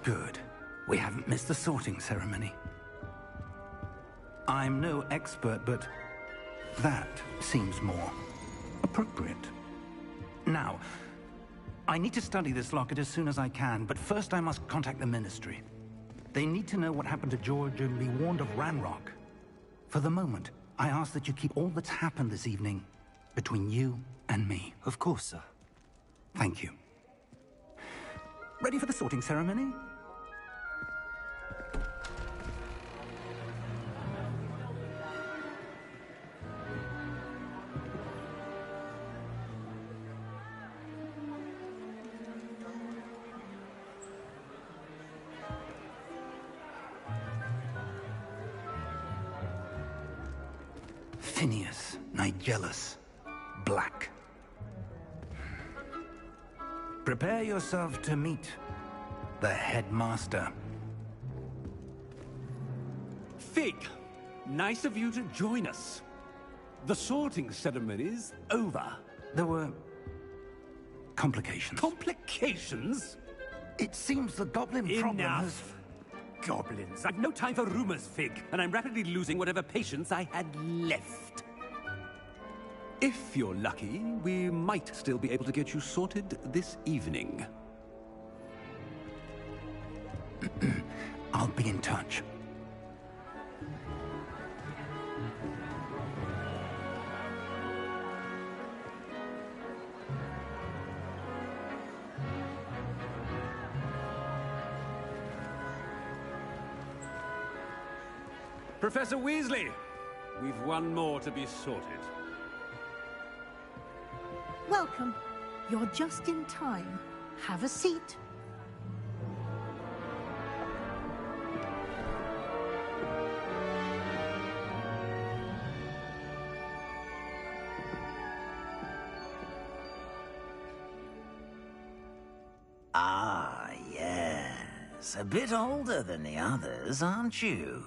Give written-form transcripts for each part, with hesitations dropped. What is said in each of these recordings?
Good. We haven't missed the sorting ceremony. I'm no expert, but that seems more appropriate. Now, I need to study this locket as soon as I can, but first I must contact the Ministry. They need to know what happened to George and be warned of Ranrock. For the moment, I ask that you keep all that's happened this evening between you and me. Of course, sir. Thank you. Ready for the sorting ceremony? Phineas, Nigellus, Black. Prepare yourself to meet the headmaster. Fig, nice of you to join us. The sorting ceremony's over. There were complications. Complications? It seems the goblin problem has... Enough! Goblins. I've no time for rumors, Fig, and I'm rapidly losing whatever patience I had left. If you're lucky, we might still be able to get you sorted this evening. I'll be in touch. Professor Weasley, we've one more to be sorted. Welcome. You're just in time. Have a seat. Ah, yes. A bit older than the others, aren't you?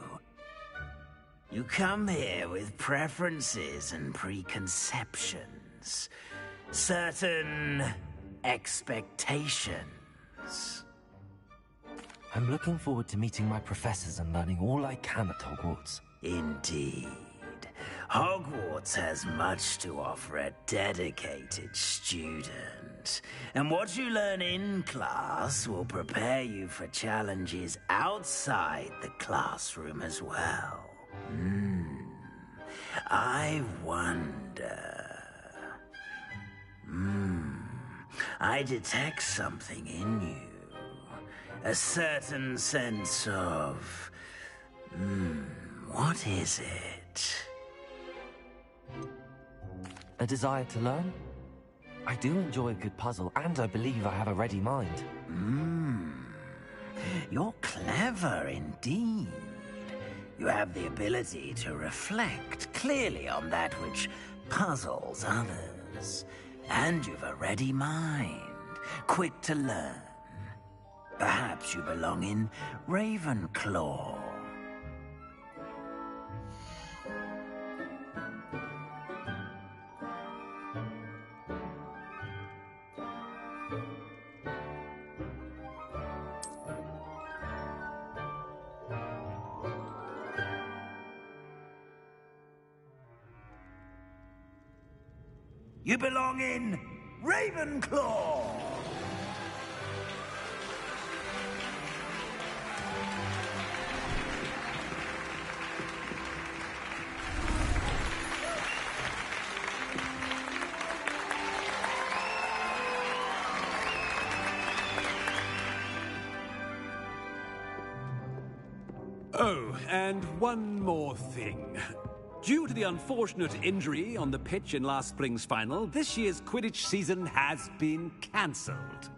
You come here with preferences and preconceptions. Certain expectations. I'm looking forward to meeting my professors and learning all I can at Hogwarts. Indeed. Hogwarts has much to offer a dedicated student. And what you learn in class will prepare you for challenges outside the classroom as well. I wonder... I detect something in you. A certain sense of... what is it? A desire to learn? I do enjoy a good puzzle, and I believe I have a ready mind. You're clever indeed. You have the ability to reflect clearly on that which puzzles others. And you've a ready mind, quick to learn. Perhaps you belong in Ravenclaw. You belong in Ravenclaw! Oh, and one more thing. Due to the unfortunate injury on the pitch in last spring's final, this year's Quidditch season has been cancelled.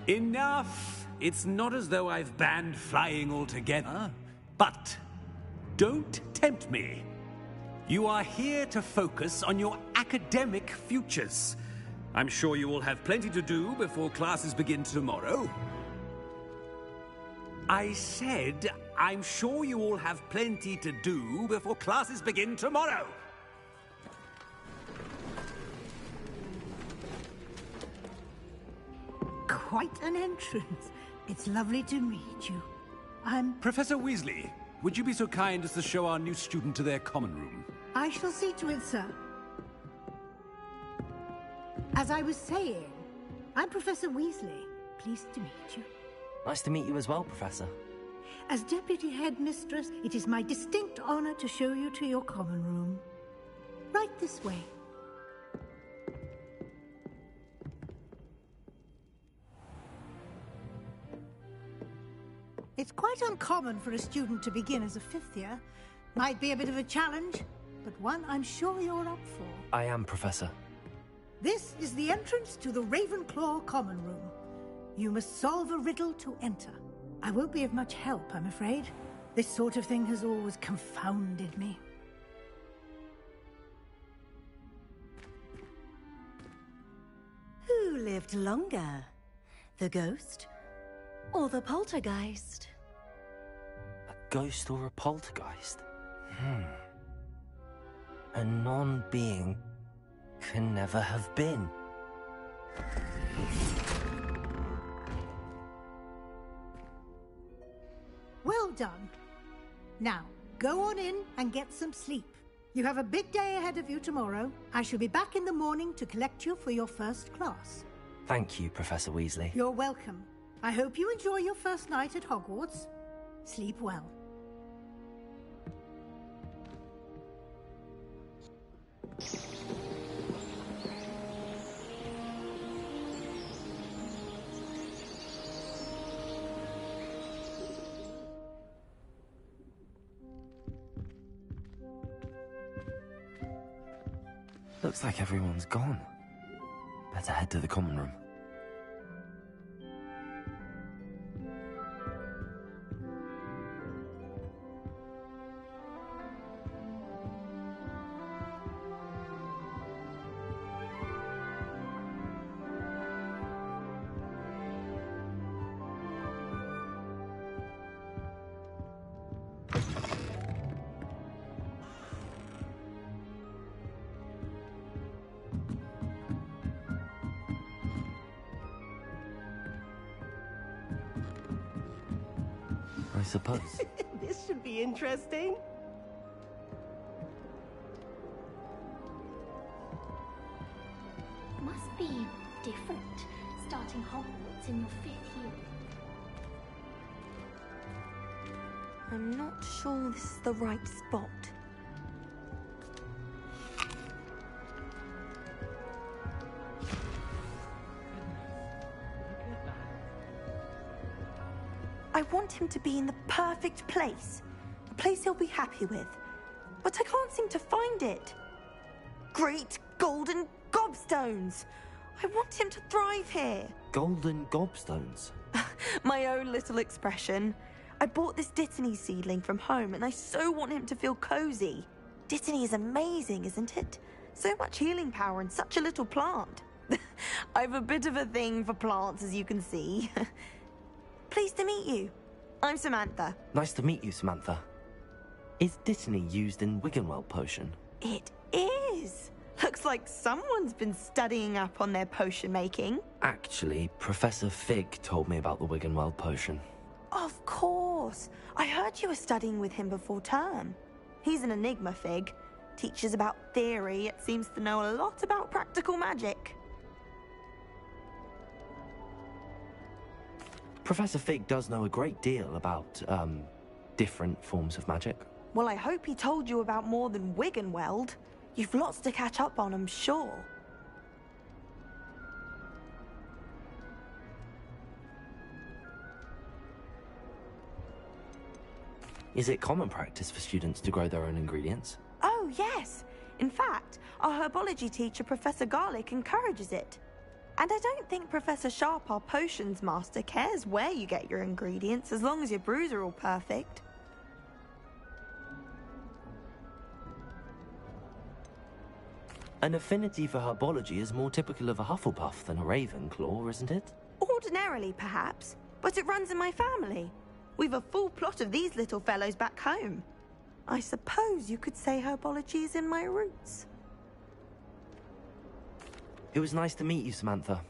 Enough! It's not as though I've banned flying altogether. But don't tempt me. You are here to focus on your academic futures. I'm sure you will have plenty to do before classes begin tomorrow. I said, I'm sure you all have plenty to do before classes begin tomorrow. quite an entrance. It's lovely to meet you. Professor Weasley, would you be so kind as to show our new student to their common room? I shall see to it, sir. As I was saying, I'm Professor Weasley. Pleased to meet you. Nice to meet you as well, Professor. As Deputy Headmistress, it is my distinct honor to show you to your common room. Right this way. It's quite uncommon for a student to begin as a fifth year. Might be a bit of a challenge, but one I'm sure you're up for. I am, Professor. This is the entrance to the Ravenclaw common room. You must solve a riddle to enter. I won't be of much help, I'm afraid. This sort of thing has always confounded me. Who lived longer? The ghost or the poltergeist? A ghost or a poltergeist? A non-being can never have been. Well done. Now, go on in and get some sleep. You have a big day ahead of you tomorrow. I shall be back in the morning to collect you for your first class. Thank you, Professor Weasley. You're welcome. I hope you enjoy your first night at Hogwarts. Sleep well. Looks like everyone's gone. Better head to the common room. I suppose. This should be interesting. Must be different, starting Hogwarts in your 5th year. I'm not sure this is the right spot. I want him to be in the perfect place. A place he'll be happy with. But I can't seem to find it. Great golden gobstones! I want him to thrive here. Golden gobstones? My own little expression. I bought this Dittany seedling from home and I so want him to feel cozy. Dittany is amazing, isn't it? So much healing power in such a little plant. I've a bit of a thing for plants, as you can see. Pleased to meet you. I'm Samantha. Nice to meet you, Samantha. Is Dittany used in Wiggenweld potion? It is. Looks like someone's been studying up on their potion making. Actually, Professor Fig told me about the Wiggenweld potion. Of course. I heard you were studying with him before term. He's an enigma, Fig. Teaches about theory, yet seems to know a lot about practical magic. Professor Fig does know a great deal about, different forms of magic. Well, I hope he told you about more than Wiggenweld. You've lots to catch up on, I'm sure. Is it common practice for students to grow their own ingredients? Oh, yes. In fact, our herbology teacher, Professor Garlick, encourages it. And I don't think Professor Sharp, our potions master, cares where you get your ingredients, as long as your brews are all perfect. An affinity for herbology is more typical of a Hufflepuff than a Ravenclaw, isn't it? Ordinarily, perhaps, but it runs in my family. We've a full plot of these little fellows back home. I suppose you could say herbology is in my roots. It was nice to meet you, Samantha.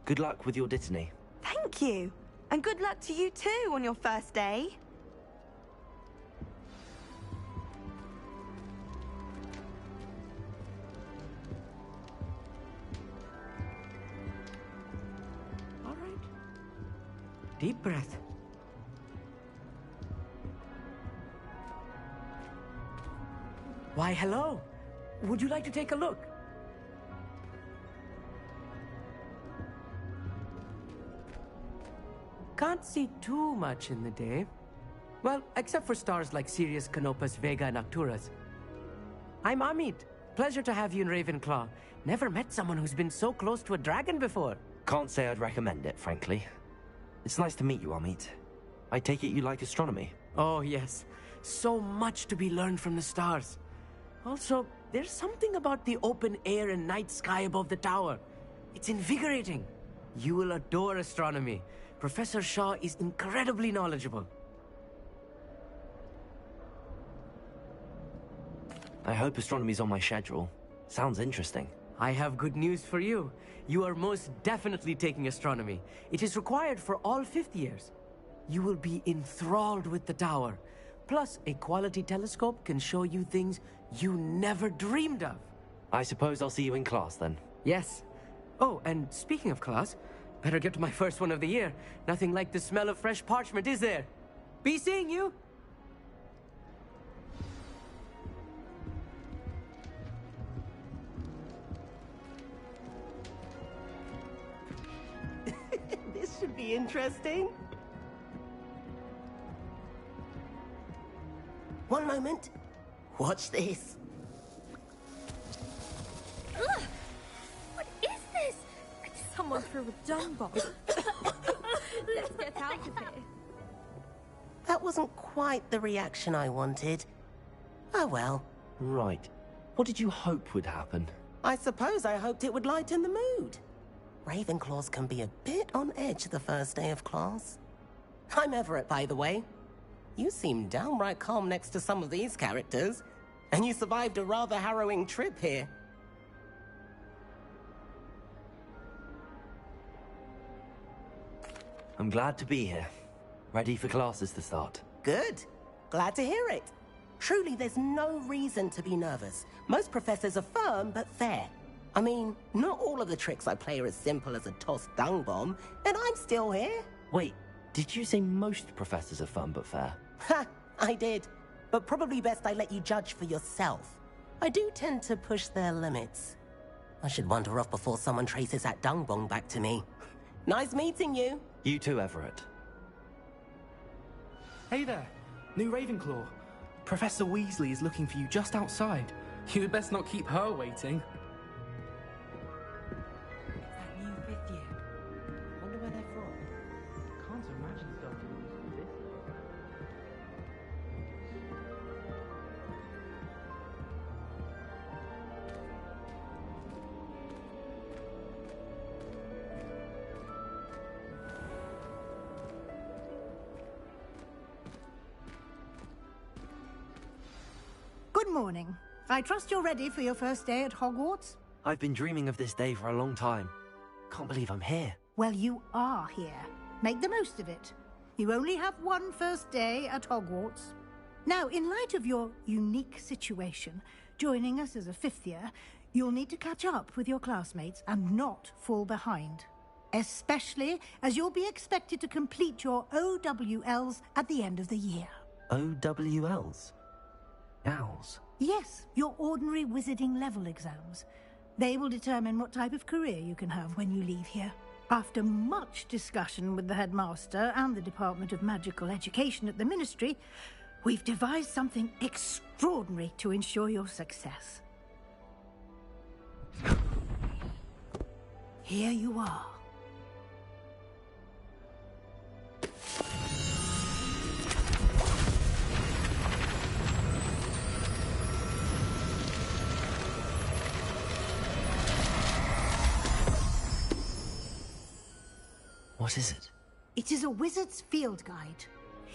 Good luck with your Dittany. Thank you. And good luck to you too on your first day. All right. Deep breath. Why, hello. Would you like to take a look? Can't see too much in the day. Well, except for stars like Sirius, Canopus, Vega, and Arcturus. I'm Amit. Pleasure to have you in Ravenclaw. Never met someone who's been so close to a dragon before. Can't say I'd recommend it, frankly. It's nice to meet you, Amit. I take it you like astronomy? Oh, yes. So much to be learned from the stars. Also, there's something about the open air and night sky above the tower. It's invigorating. You will adore astronomy. Professor Shaw is incredibly knowledgeable. I hope astronomy's on my schedule. Sounds interesting. I have good news for you. You are most definitely taking astronomy. It is required for all fifth years. You will be enthralled with the tower. Plus, a quality telescope can show you things you never dreamed of. I suppose I'll see you in class then. Yes. Oh, and speaking of class, better get to my first one of the year. Nothing like the smell of fresh parchment, is there? Be seeing you! This should be interesting. One moment. Watch this. Ugh! What is this? Someone threw a dung bomb. Let's get out of here. That wasn't quite the reaction I wanted. Oh well. Right. What did you hope would happen? I suppose I hoped it would lighten the mood. Ravenclaws can be a bit on edge the first day of class. I'm Everett, by the way. You seem downright calm next to some of these characters. And you survived a rather harrowing trip here. I'm glad to be here. Ready for classes to start. Good. Glad to hear it. Truly, there's no reason to be nervous. Most professors are firm but fair. I mean, not all of the tricks I play are as simple as a tossed dung bomb, and I'm still here. Wait, did you say most professors are fun but fair? Ha! I did. But probably best I let you judge for yourself. I do tend to push their limits. I should wander off before someone traces that dung bomb back to me. Nice meeting you. You too, Everett. Hey there, new Ravenclaw. Professor Weasley is looking for you just outside. You had best not keep her waiting. It's that new fifth year. Wonder where they're from. Can't imagine starting with this. Good morning. I trust you're ready for your first day at Hogwarts? I've been dreaming of this day for a long time. Can't believe I'm here. Well, you are here. Make the most of it. You only have one first day at Hogwarts. Now, in light of your unique situation, joining us as a fifth year, you'll need to catch up with your classmates and not fall behind. Especially as you'll be expected to complete your OWLs at the end of the year. OWLs? Owls? Yes, your ordinary wizarding level exams. They will determine what type of career you can have when you leave here. After much discussion with the headmaster and the Department of Magical Education at the Ministry, we've devised something extraordinary to ensure your success. Here you are. What is it? It is a wizard's field guide.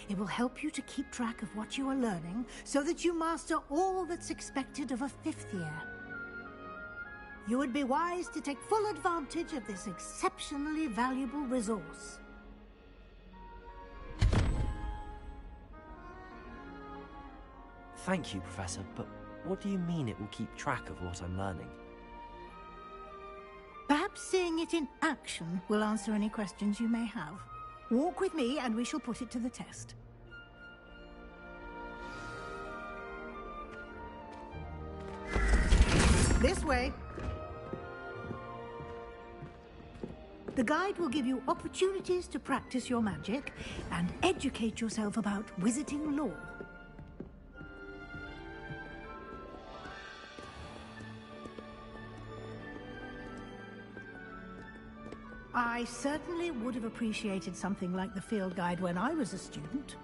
It will help you to keep track of what you are learning so that you master all that's expected of a fifth year. You would be wise to take full advantage of this exceptionally valuable resource. Thank you, Professor, but what do you mean it will keep track of what I'm learning? Perhaps seeing it in action will answer any questions you may have. Walk with me and we shall put it to the test. This way. The guide will give you opportunities to practice your magic and educate yourself about wizarding lore. I certainly would have appreciated something like the field guide when I was a student.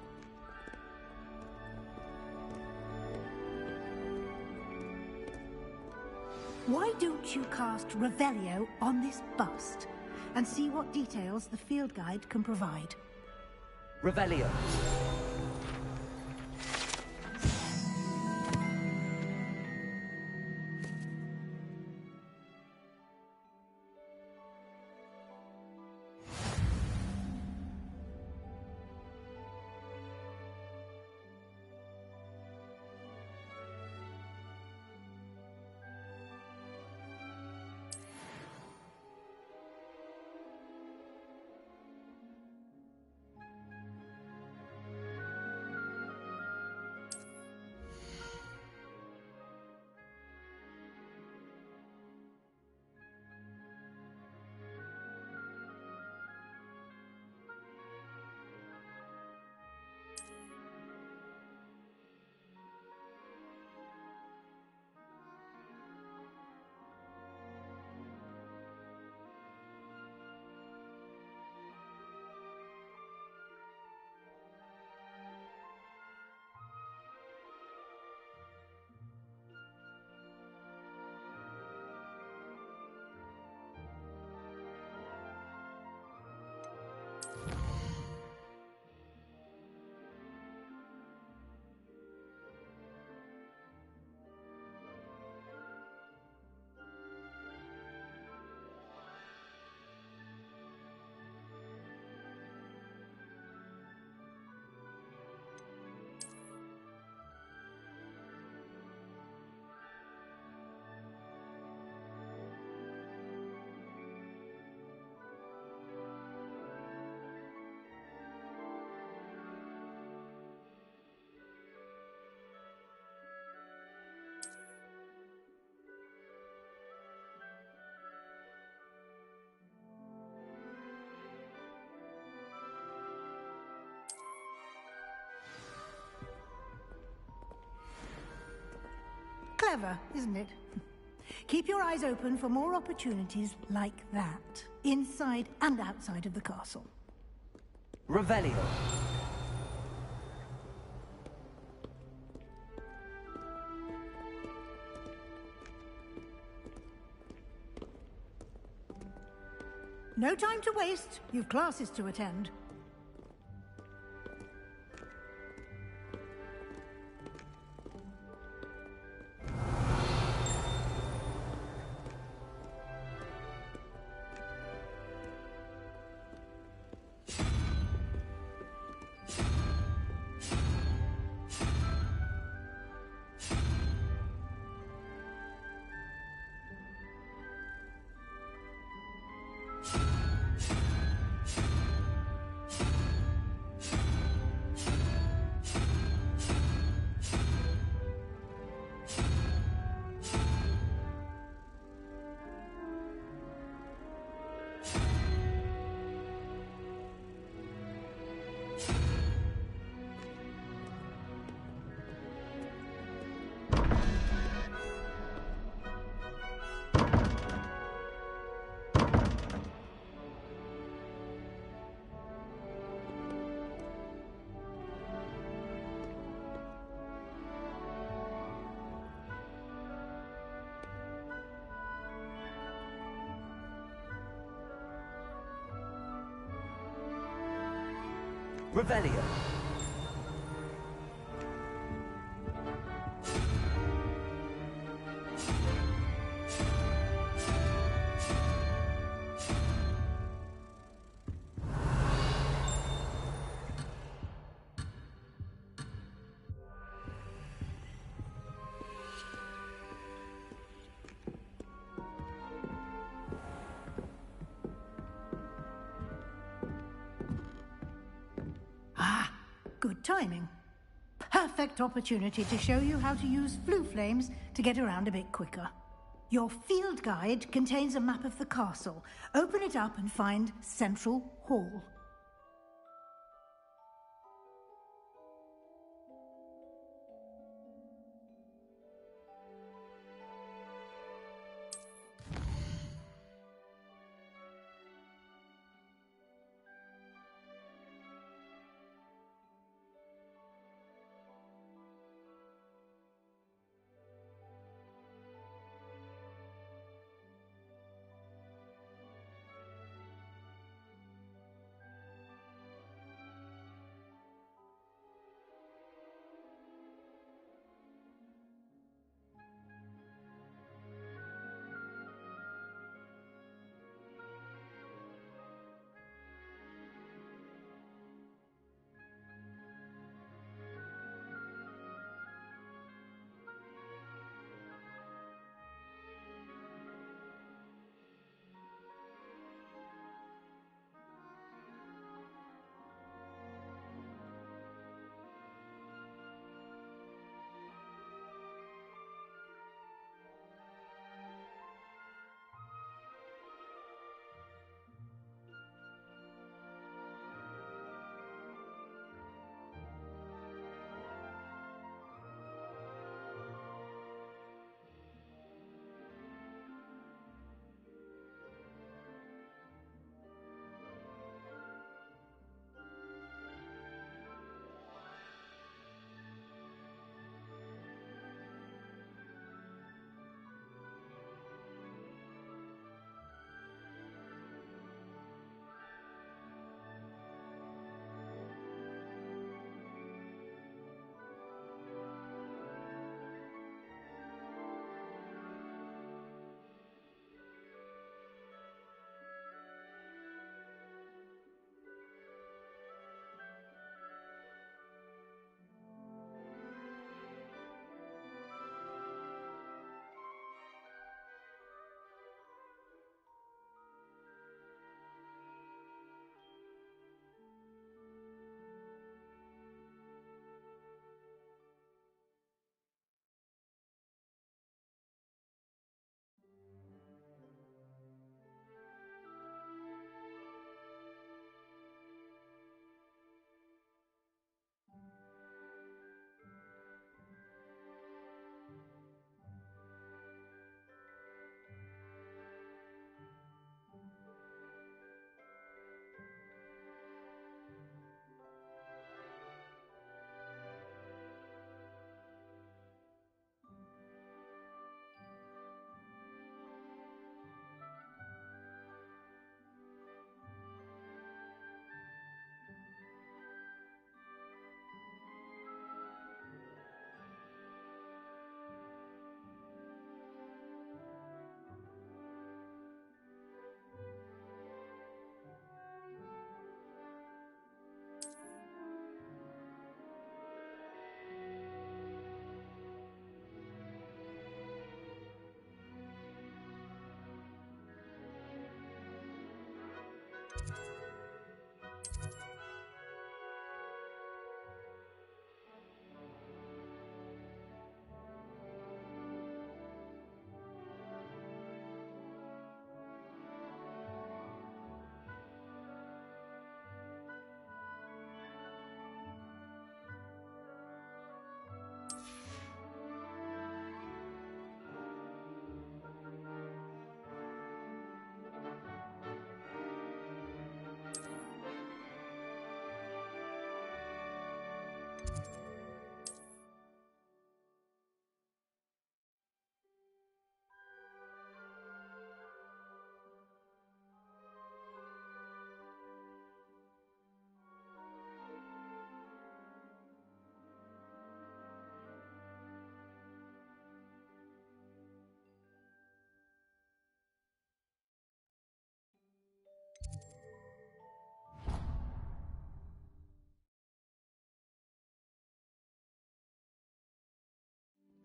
Why don't you cast Revelio on this bust and see what details the field guide can provide? Revelio. Clever, isn't it? Keep your eyes open for more opportunities like that, inside and outside of the castle. Revelio. No time to waste. You've classes to attend. Revelio. Good timing. Perfect opportunity to show you how to use flue flames to get around a bit quicker. Your field guide contains a map of the castle. Open it up and find Central Hall.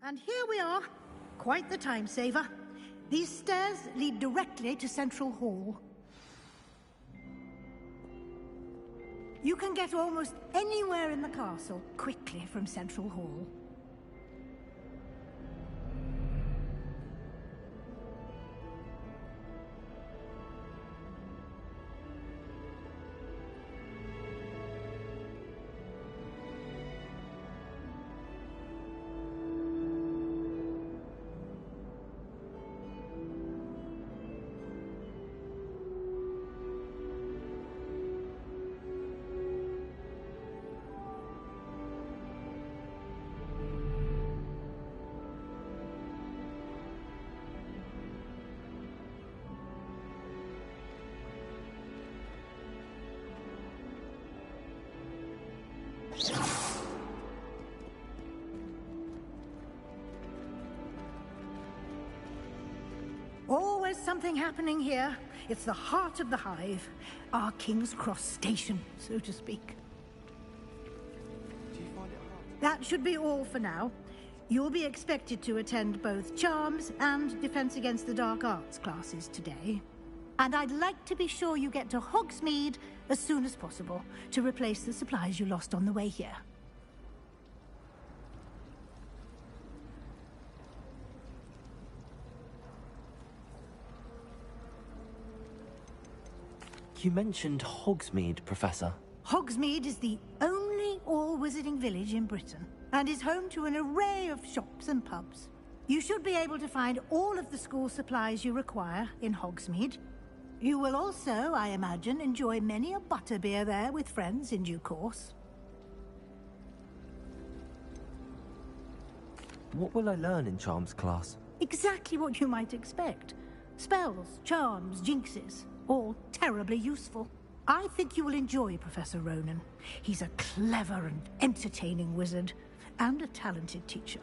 And here we are. Quite the time saver. These stairs lead directly to Central Hall. You can get almost anywhere in the castle quickly from Central Hall. Always something happening here. It's the heart of the hive. Our King's Cross station, so to speak. That should be all for now. You'll be expected to attend both Charms and Defense Against the Dark Arts classes today. And I'd like to be sure you get to Hogsmeade as soon as possible to replace the supplies you lost on the way here. You mentioned Hogsmeade, Professor. Hogsmeade is the only all-wizarding village in Britain and is home to an array of shops and pubs. You should be able to find all of the school supplies you require in Hogsmeade. You will also, I imagine, enjoy many a butterbeer there with friends in due course. What will I learn in Charms class? Exactly what you might expect. Spells, charms, jinxes, all terribly useful. I think you will enjoy Professor Ronan. He's a clever and entertaining wizard, and a talented teacher.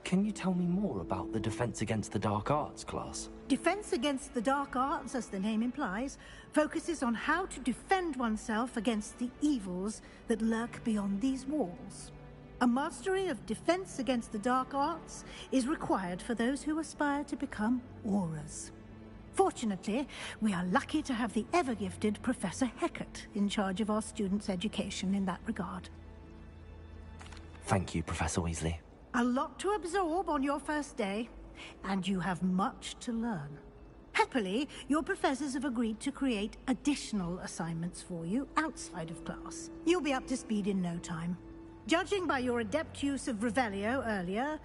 Can you tell me more about the Defense Against the Dark Arts class? Defense Against the Dark Arts, as the name implies, focuses on how to defend oneself against the evils that lurk beyond these walls. A mastery of Defense Against the Dark Arts is required for those who aspire to become Aurors. Fortunately, we are lucky to have the ever-gifted Professor Hecat in charge of our students' education in that regard. Thank you, Professor Weasley. A lot to absorb on your first day, and you have much to learn. Happily, your professors have agreed to create additional assignments for you outside of class. You'll be up to speed in no time. Judging by your adept use of Revelio earlier,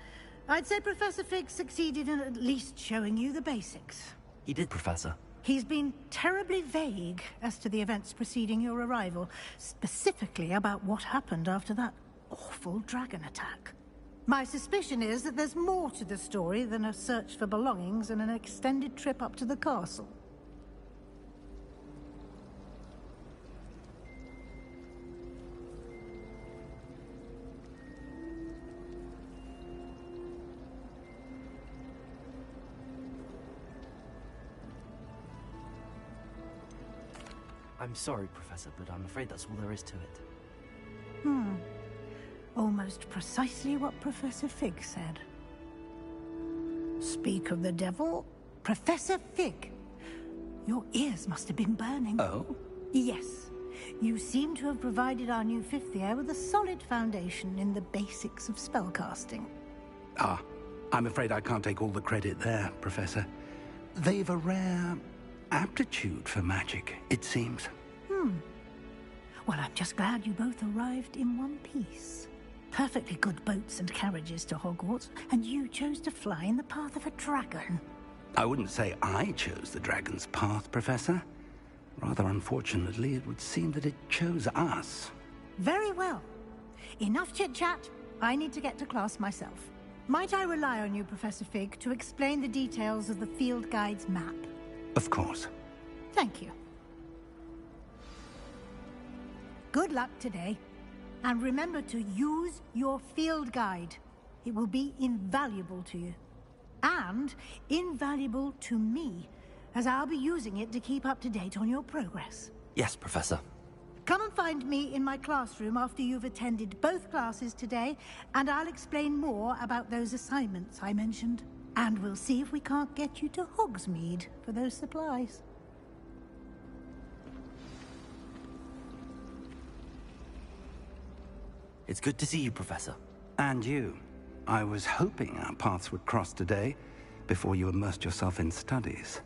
I'd say Professor Fig succeeded in at least showing you the basics. He did, Professor. He's been terribly vague as to the events preceding your arrival, specifically about what happened after that awful dragon attack. My suspicion is that there's more to the story than a search for belongings and an extended trip up to the castle. I'm sorry, Professor, but I'm afraid that's all there is to it. Almost precisely what Professor Fig said. Speak of the devil, Professor Fig. Your ears must have been burning. Oh? Yes. You seem to have provided our new fifth year with a solid foundation in the basics of spellcasting. Ah, I'm afraid I can't take all the credit there, Professor. They've a rare aptitude for magic, it seems. Well, I'm just glad you both arrived in one piece. Perfectly good boats and carriages to Hogwarts, and you chose to fly in the path of a dragon. I wouldn't say I chose the dragon's path, Professor. Rather unfortunately, it would seem that it chose us. Very well. Enough chit-chat. I need to get to class myself. Might I rely on you, Professor Fig, to explain the details of the field guide's map? Of course. Thank you. Good luck today. And remember to use your field guide. It will be invaluable to you. And invaluable to me, as I'll be using it to keep up to date on your progress. Yes, Professor. Come and find me in my classroom after you've attended both classes today, and I'll explain more about those assignments I mentioned. And we'll see if we can't get you to Hogsmeade for those supplies. It's good to see you, Professor. And you. I was hoping our paths would cross today, before you immersed yourself in studies.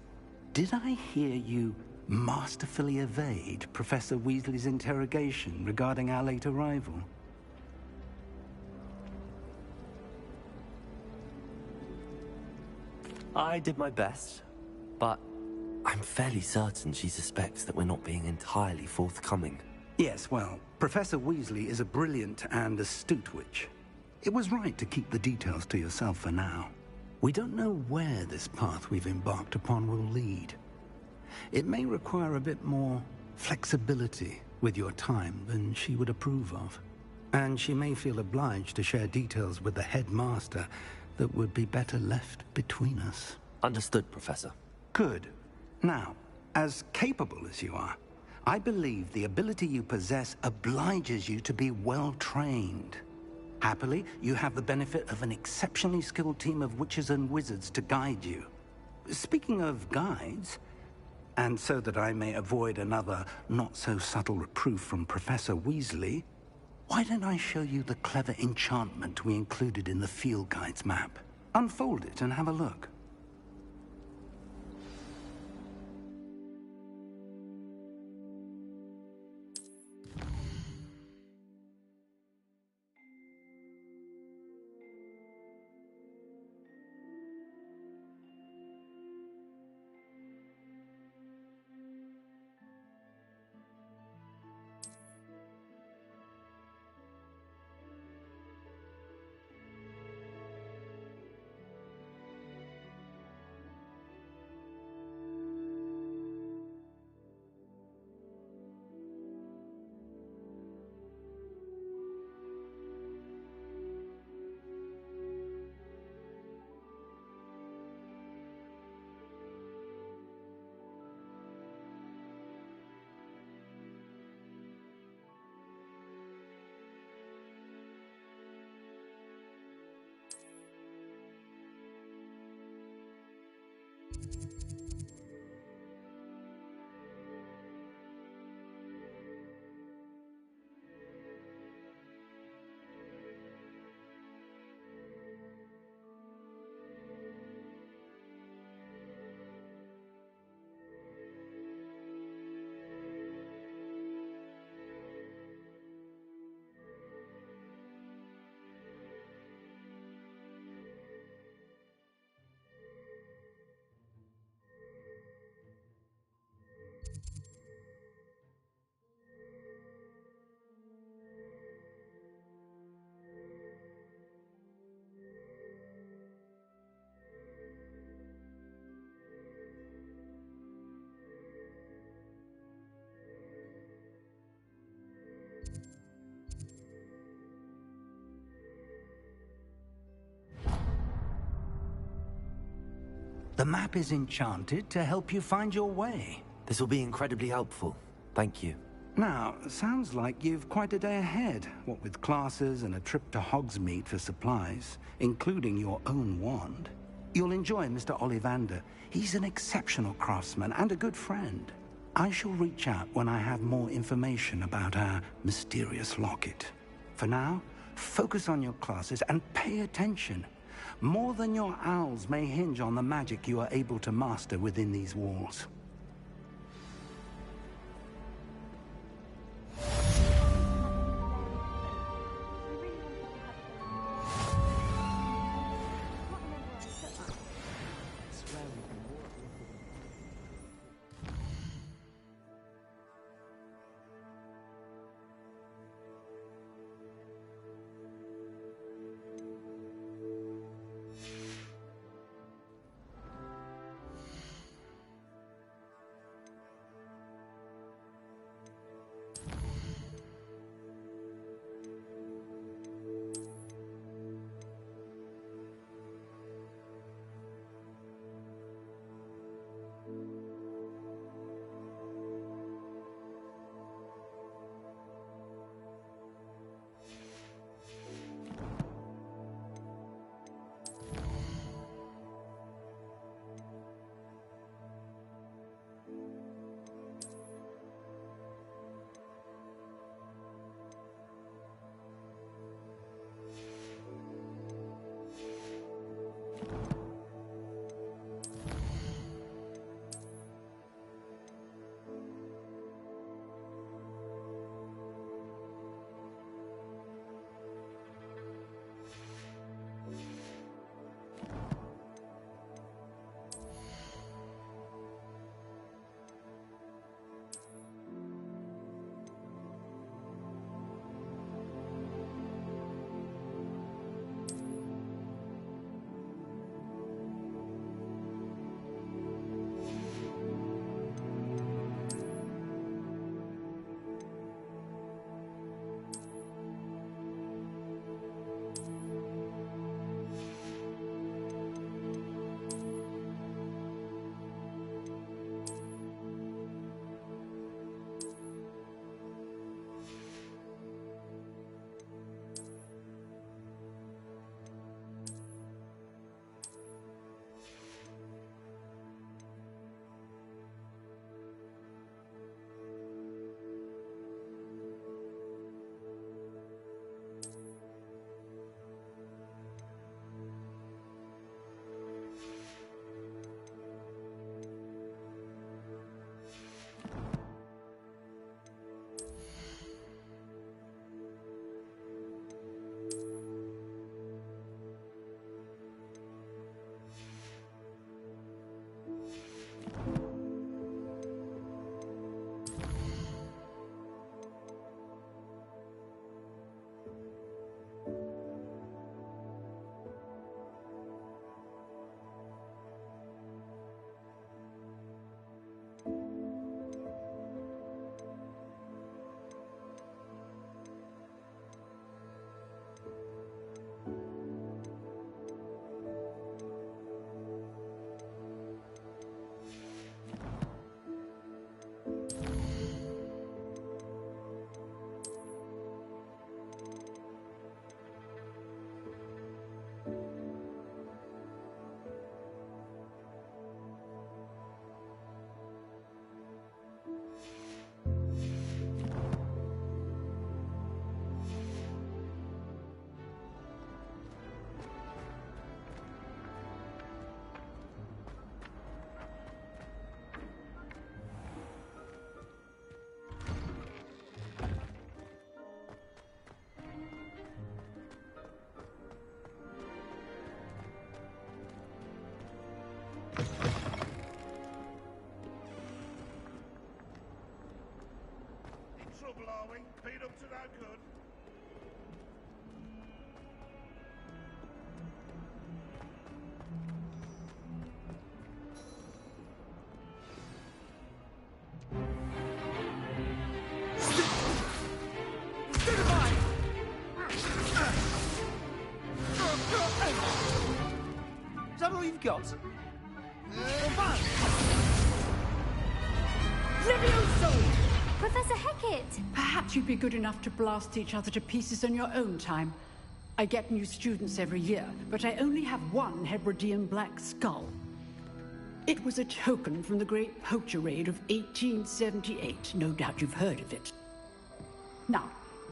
Did I hear you masterfully evade Professor Weasley's interrogation regarding our late arrival? I did my best, but I'm fairly certain she suspects that we're not being entirely forthcoming. Yes, well, Professor Weasley is a brilliant and astute witch. It was right to keep the details to yourself for now. We don't know where this path we've embarked upon will lead. It may require a bit more flexibility with your time than she would approve of. And she may feel obliged to share details with the headmaster that would be better left between us. Understood, Professor. Good. Now, as capable as you are, I believe the ability you possess obliges you to be well-trained. Happily, you have the benefit of an exceptionally skilled team of witches and wizards to guide you. Speaking of guides, and so that I may avoid another not-so-subtle reproof from Professor Weasley, why don't I show you the clever enchantment we included in the field guide's map? Unfold it and have a look. The map is enchanted to help you find your way. This will be incredibly helpful. Thank you. Now, sounds like you've quite a day ahead, what with classes and a trip to Hogsmeade for supplies, including your own wand. You'll enjoy Mr. Ollivander. He's an exceptional craftsman and a good friend. I shall reach out when I have more information about our mysterious locket. For now, focus on your classes and pay attention. More than your owls may hinge on the magic you are able to master within these walls. we? Been up to no good. Is that all you've got? Levioso! Professor Hecat! Perhaps you'd be good enough to blast each other to pieces on your own time. I get new students every year, but I only have one Hebridean black skull. It was a token from the Great Poacher Raid of 1878. No doubt you've heard of it. Now,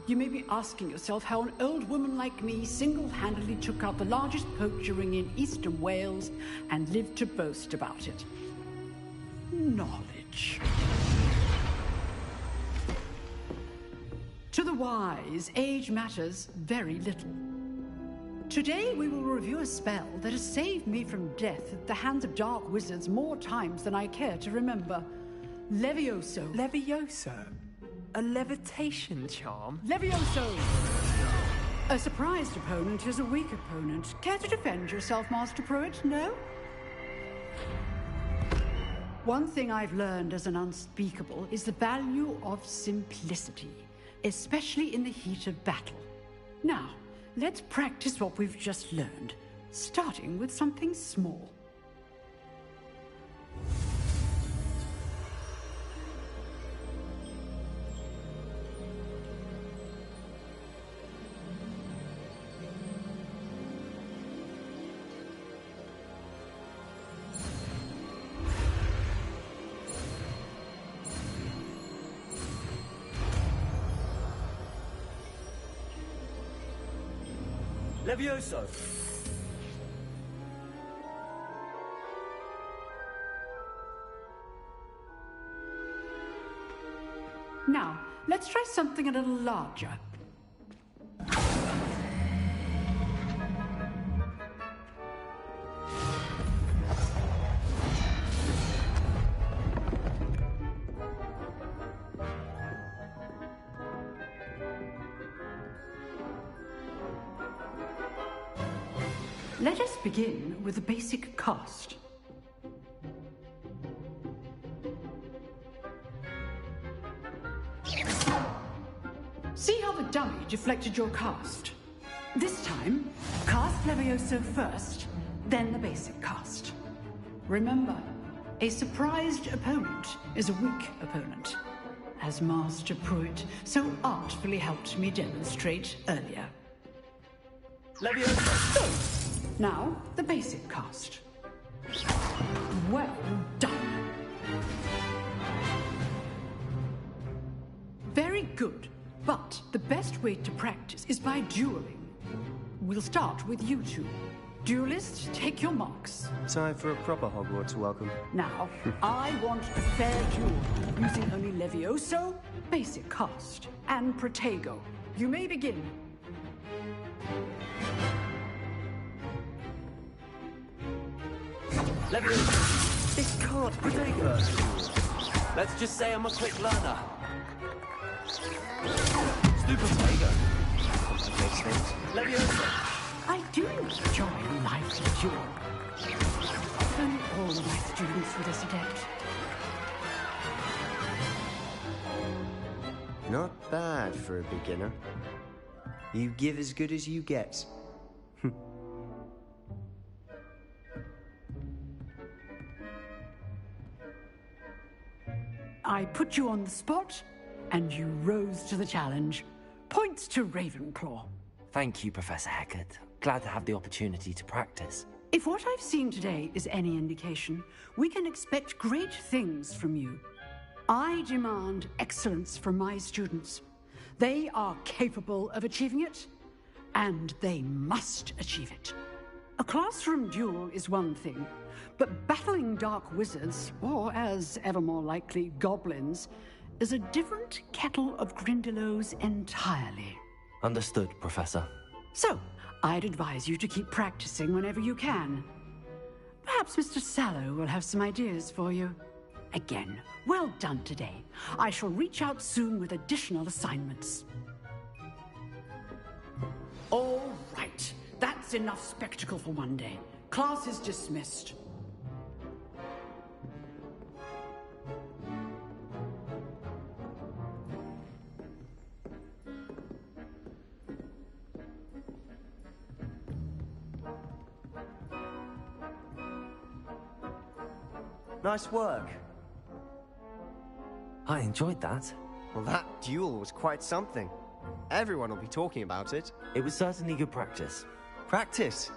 you may be asking yourself how an old woman like me single-handedly took out the largest poacher ring in eastern Wales and lived to boast about it. Knowledge. To the wise, age matters very little. Today we will review a spell that has saved me from death at the hands of dark wizards more times than I care to remember. Levioso. Levioso? A levitation charm? Levioso! A surprised opponent is a weak opponent. Care to defend yourself, Master Pruitt? No? One thing I've learned as an unspeakable is the value of simplicity, especially in the heat of battle. Now, let's practice what we've just learned, starting with something small. Levioso! Now, let's try something a little larger. Let us begin with the basic cast. See how the dummy deflected your cast? This time, cast Levioso first, then the basic cast. Remember, a surprised opponent is a weak opponent, as Master Pruitt so artfully helped me demonstrate earlier. Levioso! Now, the basic cast. Well done. Very good. But the best way to practice is by dueling. We'll start with you two. Duelists, take your marks. Time for a proper Hogwarts welcome. Now, I want a fair duel, using only Levioso, basic cast, and Protego. You may begin. Levioso! This can't be Protego! Let's just say I'm a quick learner. Protego! Makes sense. Levioso! I do enjoy a lively duel. If only all my students were this adept. Not bad for a beginner. You give as good as you get. I put you on the spot, and you rose to the challenge. Points to Ravenclaw. Thank you, Professor Hecat. Glad to have the opportunity to practice. If what I've seen today is any indication, we can expect great things from you. I demand excellence from my students. They are capable of achieving it, and they must achieve it. A classroom duel is one thing, but battling dark wizards, or as ever more likely, goblins, is a different kettle of Grindylows entirely. Understood, Professor. So, I'd advise you to keep practicing whenever you can. Perhaps Mr. Sallow will have some ideas for you. again. Well done today. I shall reach out soon with additional assignments. All right. That's enough spectacle for one day. Class is dismissed. Nice work. I enjoyed that. Well, that duel was quite something. Everyone will be talking about it. It was certainly good practice. Practice?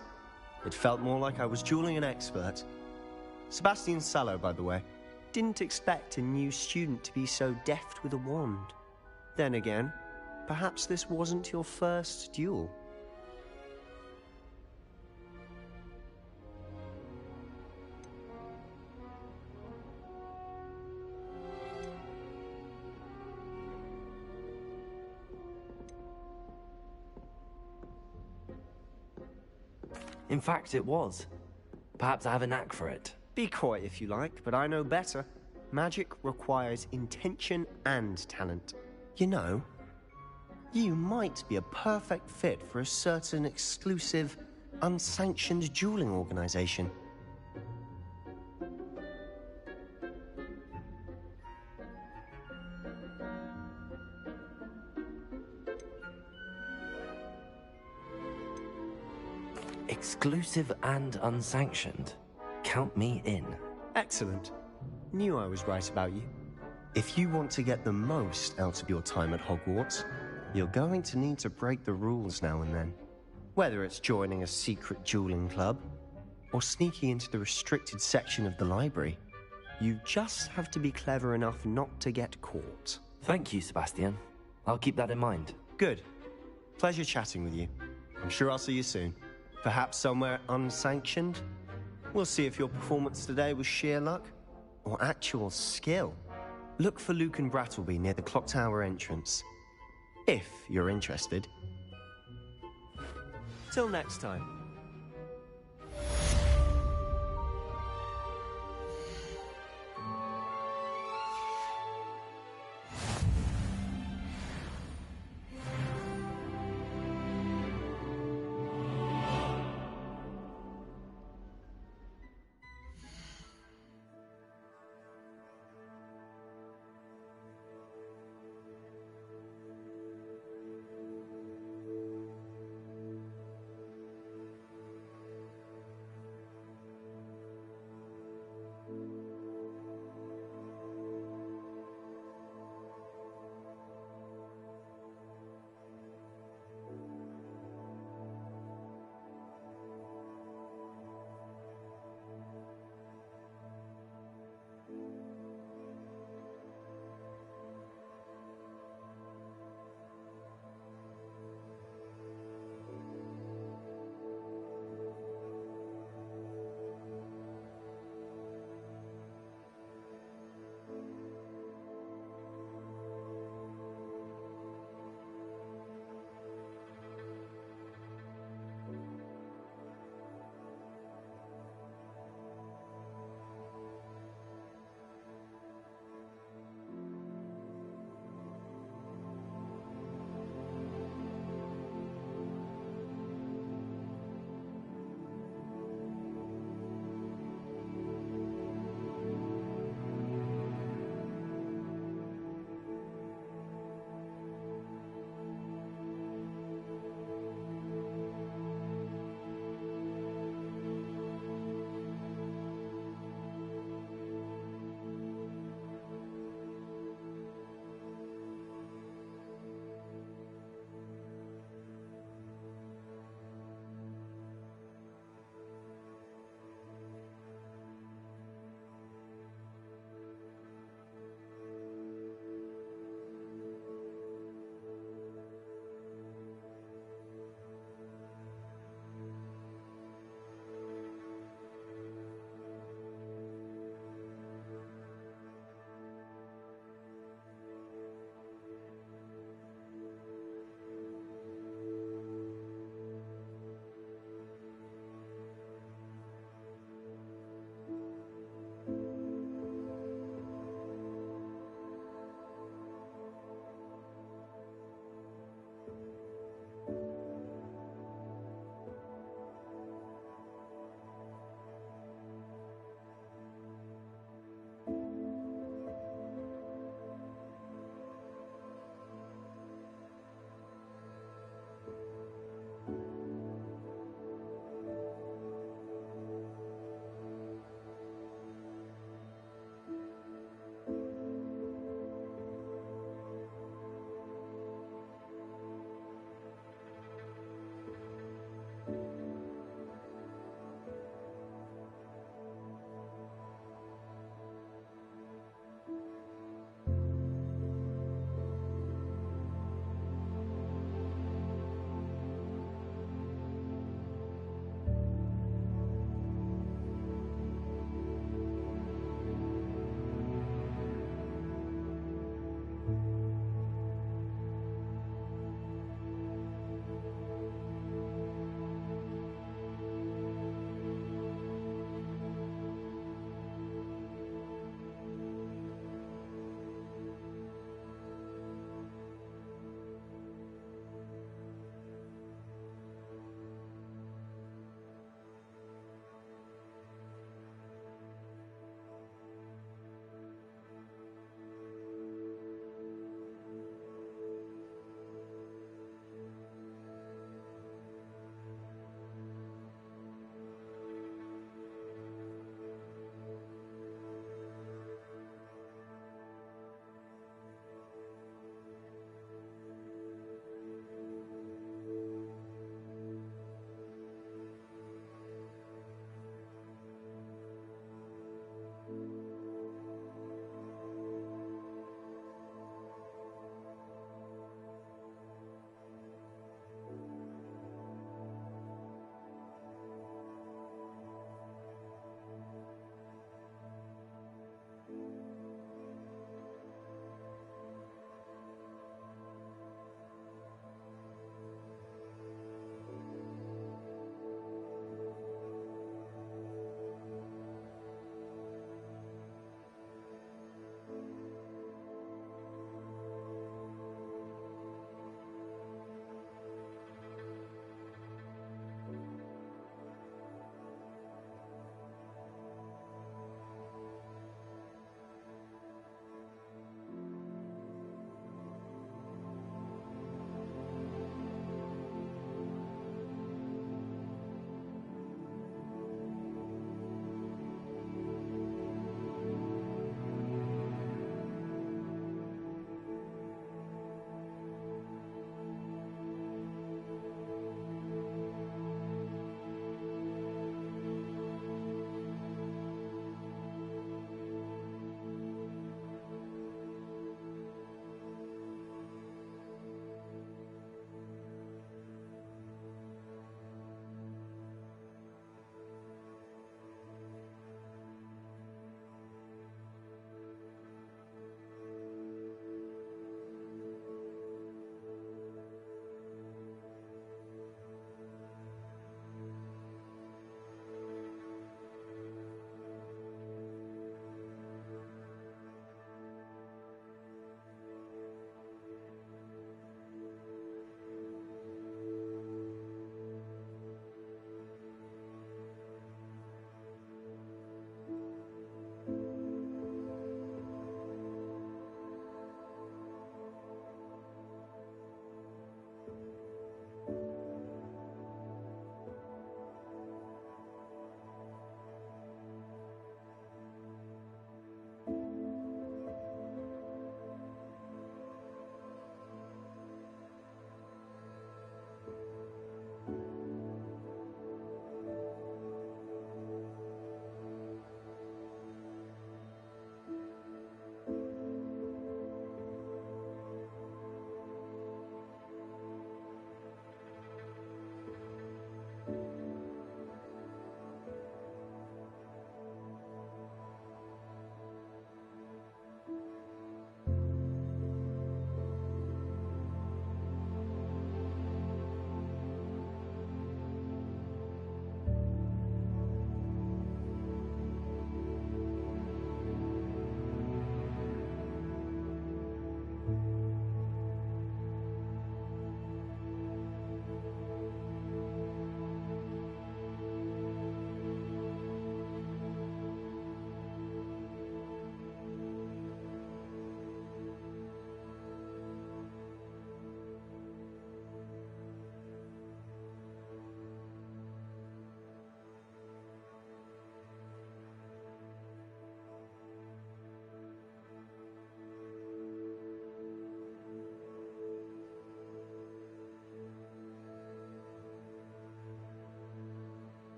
It felt more like I was dueling an expert. Sebastian Sallow, by the way. Didn't expect a new student to be so deft with a wand. Then again, perhaps this wasn't your first duel. In fact, it was. Perhaps I have a knack for it. Be coy if you like, but I know better. Magic requires intention and talent. You know, you might be a perfect fit for a certain exclusive, unsanctioned dueling organization. Exclusive and unsanctioned. Count me in. Excellent. Knew I was right about you. If you want to get the most out of your time at Hogwarts, you're going to need to break the rules now and then. Whether it's joining a secret dueling club, or sneaking into the restricted section of the library, you just have to be clever enough not to get caught. Thank you, Sebastian. I'll keep that in mind. Good. Pleasure chatting with you. I'm sure I'll see you soon. Perhaps somewhere unsanctioned? We'll see if your performance today was sheer luck or actual skill. Look for Luke and Brattleby near the clock tower entrance, if you're interested. Till next time.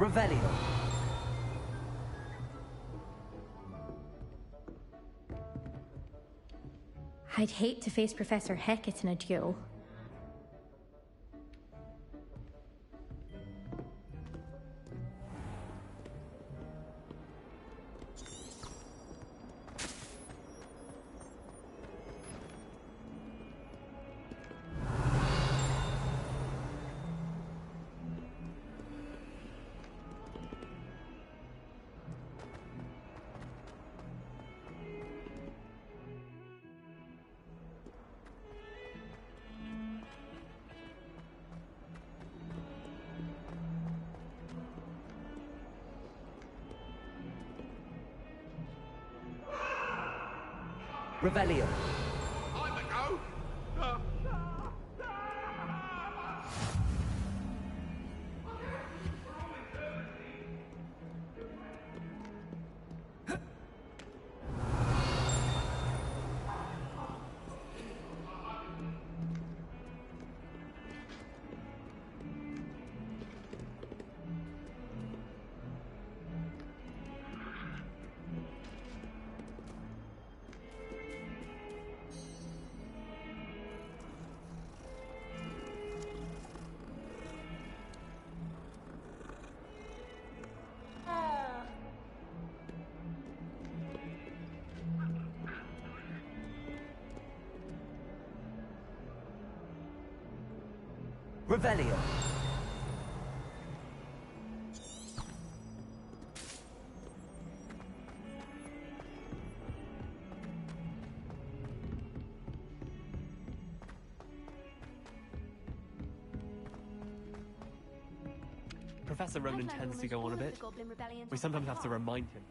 Revelio. I'd hate to face Professor Hecat in a duel. Revelio. Revelio. Professor Ronan tends to go on a bit. We sometimes have to remind him.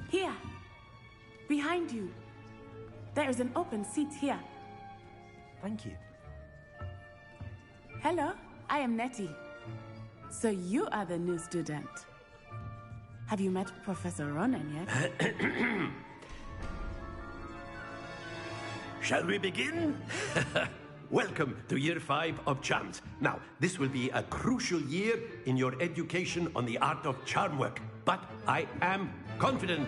Here, behind you. There is an open seat here. Thank you. Hello, I am Nettie. So you are the new student. Have you met Professor Ronan yet? Shall we begin? Welcome to Year 5 of Charms. Now, this will be a crucial year in your education on the art of charm work. But I am confident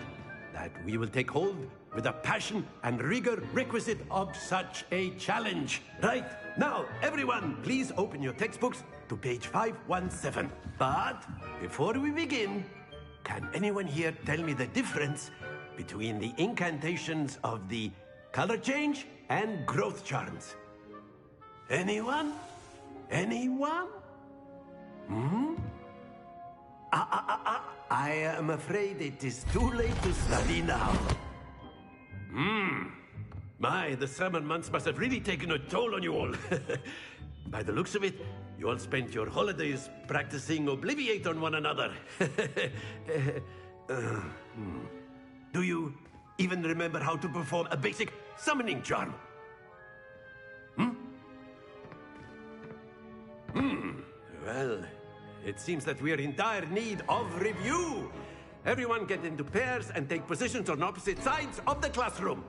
that we will take hold with the passion and rigor requisite of such a challenge. Right, now, everyone, please open your textbooks to page 517. But before we begin, can anyone here tell me the difference between the incantations of the color change and growth charms? Anyone? Anyone? I am afraid it is too late to study now. My, the summer months must have really taken a toll on you all. By the looks of it, you all spent your holidays practicing Obliviate on one another. Do you even remember how to perform a basic summoning charm? Well, it seems that we are in dire need of review. Everyone get into pairs and take positions on opposite sides of the classroom.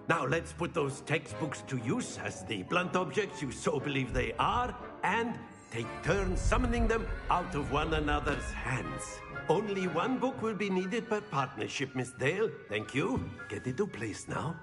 Now let's put those textbooks to use as the blunt objects you so believe they are, and take turns summoning them out of one another's hands. Only one book will be needed per partnership, Miss Dale. Thank you. Get into place now.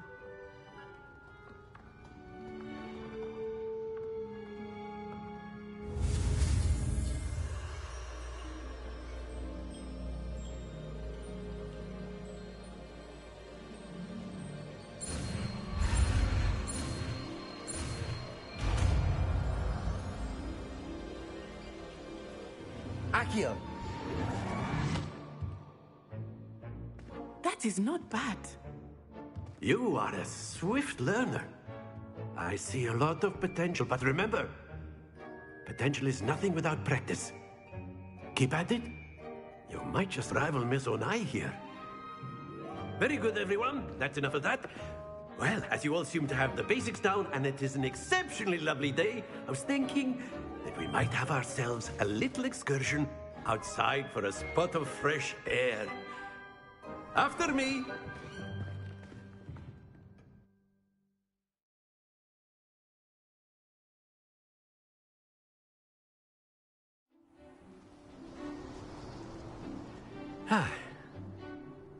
Accio. That is not bad. You are a swift learner. I see a lot of potential, but remember, potential is nothing without practice. Keep at it. You might just rival Miss Onai here. Very good, everyone. That's enough of that. Well, as you all seem to have the basics down, and it is an exceptionally lovely day, I was thinking that we might have ourselves a little excursion outside for a spot of fresh air. After me.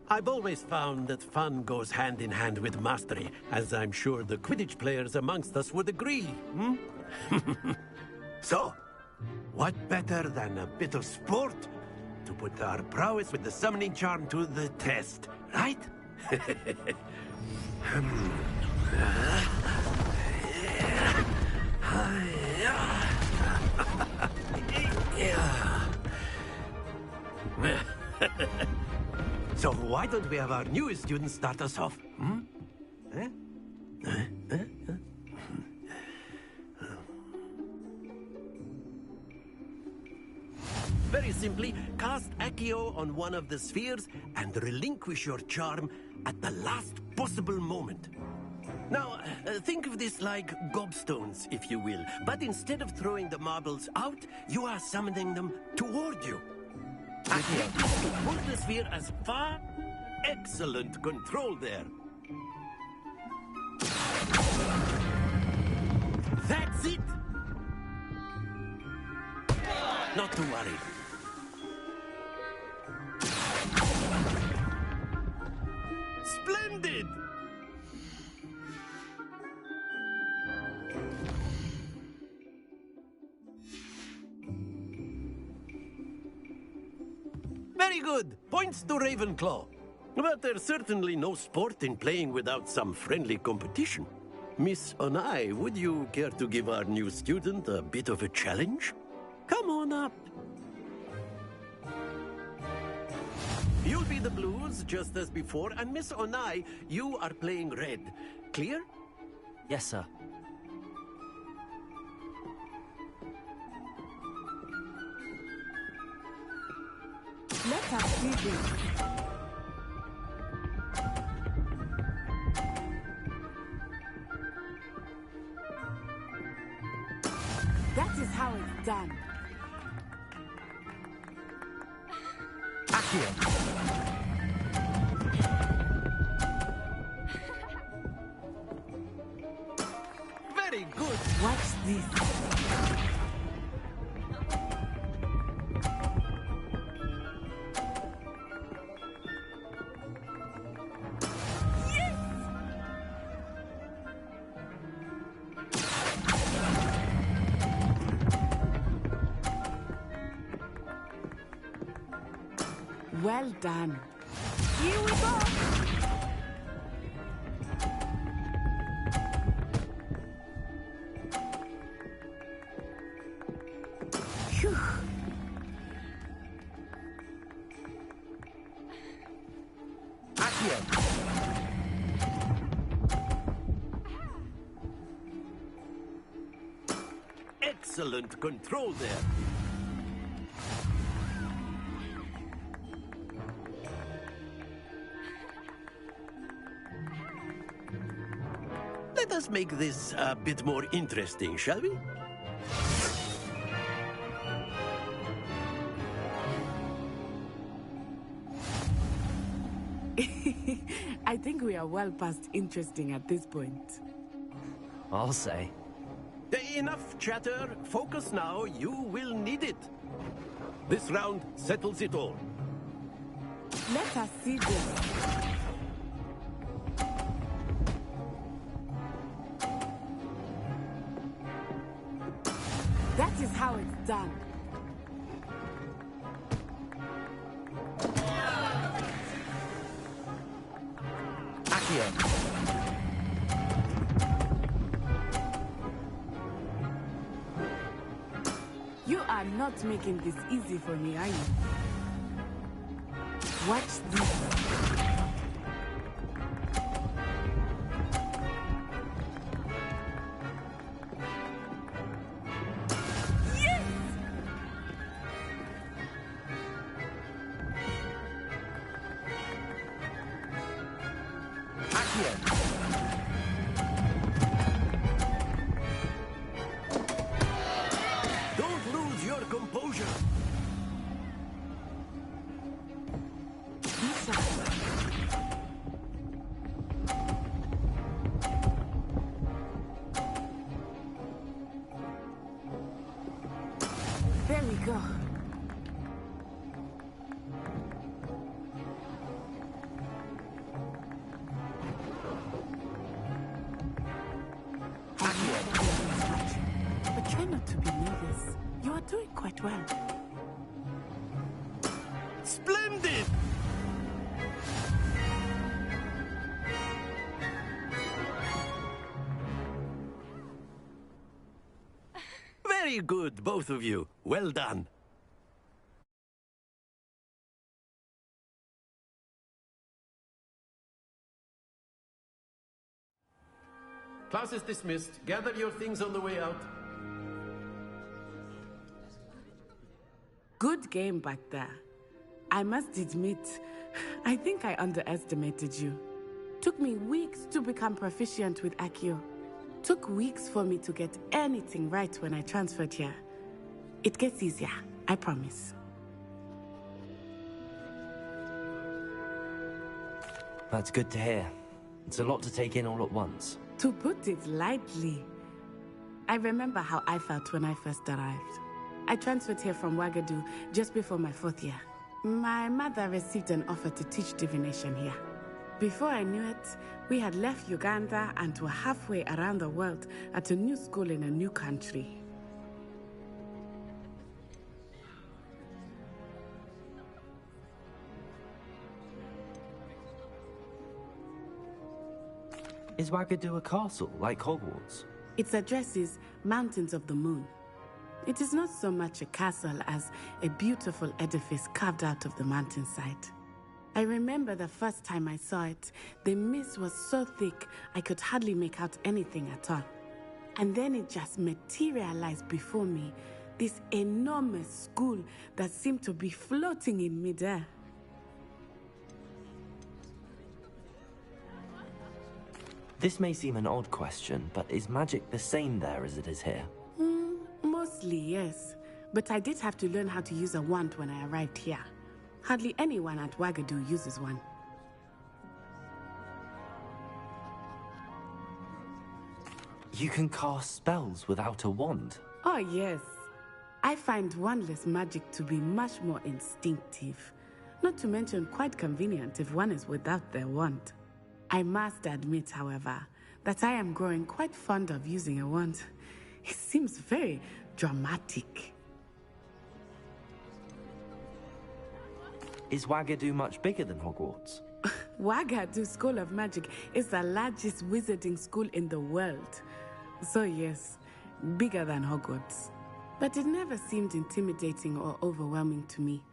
I've always found that fun goes hand in hand with mastery, as I'm sure the Quidditch players amongst us would agree, hmm? So, what better than a bit of sport to put our prowess with the summoning charm to the test, right? So why don't we have our newest student start us off? Hmm? Very simply, cast Accio on one of the spheres and relinquish your charm at the last possible moment. Now, think of this like gobstones, if you will. But instead of throwing the marbles out, you are summoning them toward you. Accio, to pull the sphere as far... Excellent control there. That's it! Not to worry. Splendid! Very good. Points to Ravenclaw. But there's certainly no sport in playing without some friendly competition. Miss Onai, would you care to give our new student a bit of a challenge? Come on up. You'll be the blues, just as before, and Miss Onai, you are playing red. Clear? Yes, sir. Let us see this. That is how it's done. Accio. Very good. Watch this. Well done. Here we go. Phew. Accio. Excellent control there. Let us make this a bit more interesting, shall we? I think we are well past interesting at this point. I'll say. Enough chatter. Focus now. You will need it. This round settles it all. Let us see this. That is how it's done. Accio. You are not making this easy for me, are you? Watch this. Don't lose your composure. There we go. Try not to be nervous. You are doing quite well. Splendid! Very good, both of you. Well done. Class is dismissed. Gather your things on the way out. Good game back there. I must admit, I think I underestimated you. Took me weeks to become proficient with Accio. Took weeks for me to get anything right when I transferred here. It gets easier, I promise. That's good to hear. It's a lot to take in all at once. To put it lightly, I remember how I felt when I first arrived. I transferred here from Wagadu just before my 4th year. My mother received an offer to teach divination here. Before I knew it, we had left Uganda and were halfway around the world at a new school in a new country. Is Wagadu a castle, like Hogwarts? Its address is Mountains of the Moon. It is not so much a castle as a beautiful edifice carved out of the mountainside. I remember the first time I saw it, the mist was so thick I could hardly make out anything at all. And then it just materialized before me, this enormous school that seemed to be floating in midair. This may seem an odd question, but is magic the same there as it is here? Mostly, yes. But I did have to learn how to use a wand when I arrived here. Hardly anyone at Wagadu uses one. You can cast spells without a wand? Oh, yes. I find wandless magic to be much more instinctive. Not to mention quite convenient if one is without their wand. I must admit, however, that I am growing quite fond of using a wand. It seems very dramatic. Is Wagadu much bigger than Hogwarts? Wagadu School of Magic is the largest wizarding school in the world. So yes, bigger than Hogwarts. But it never seemed intimidating or overwhelming to me.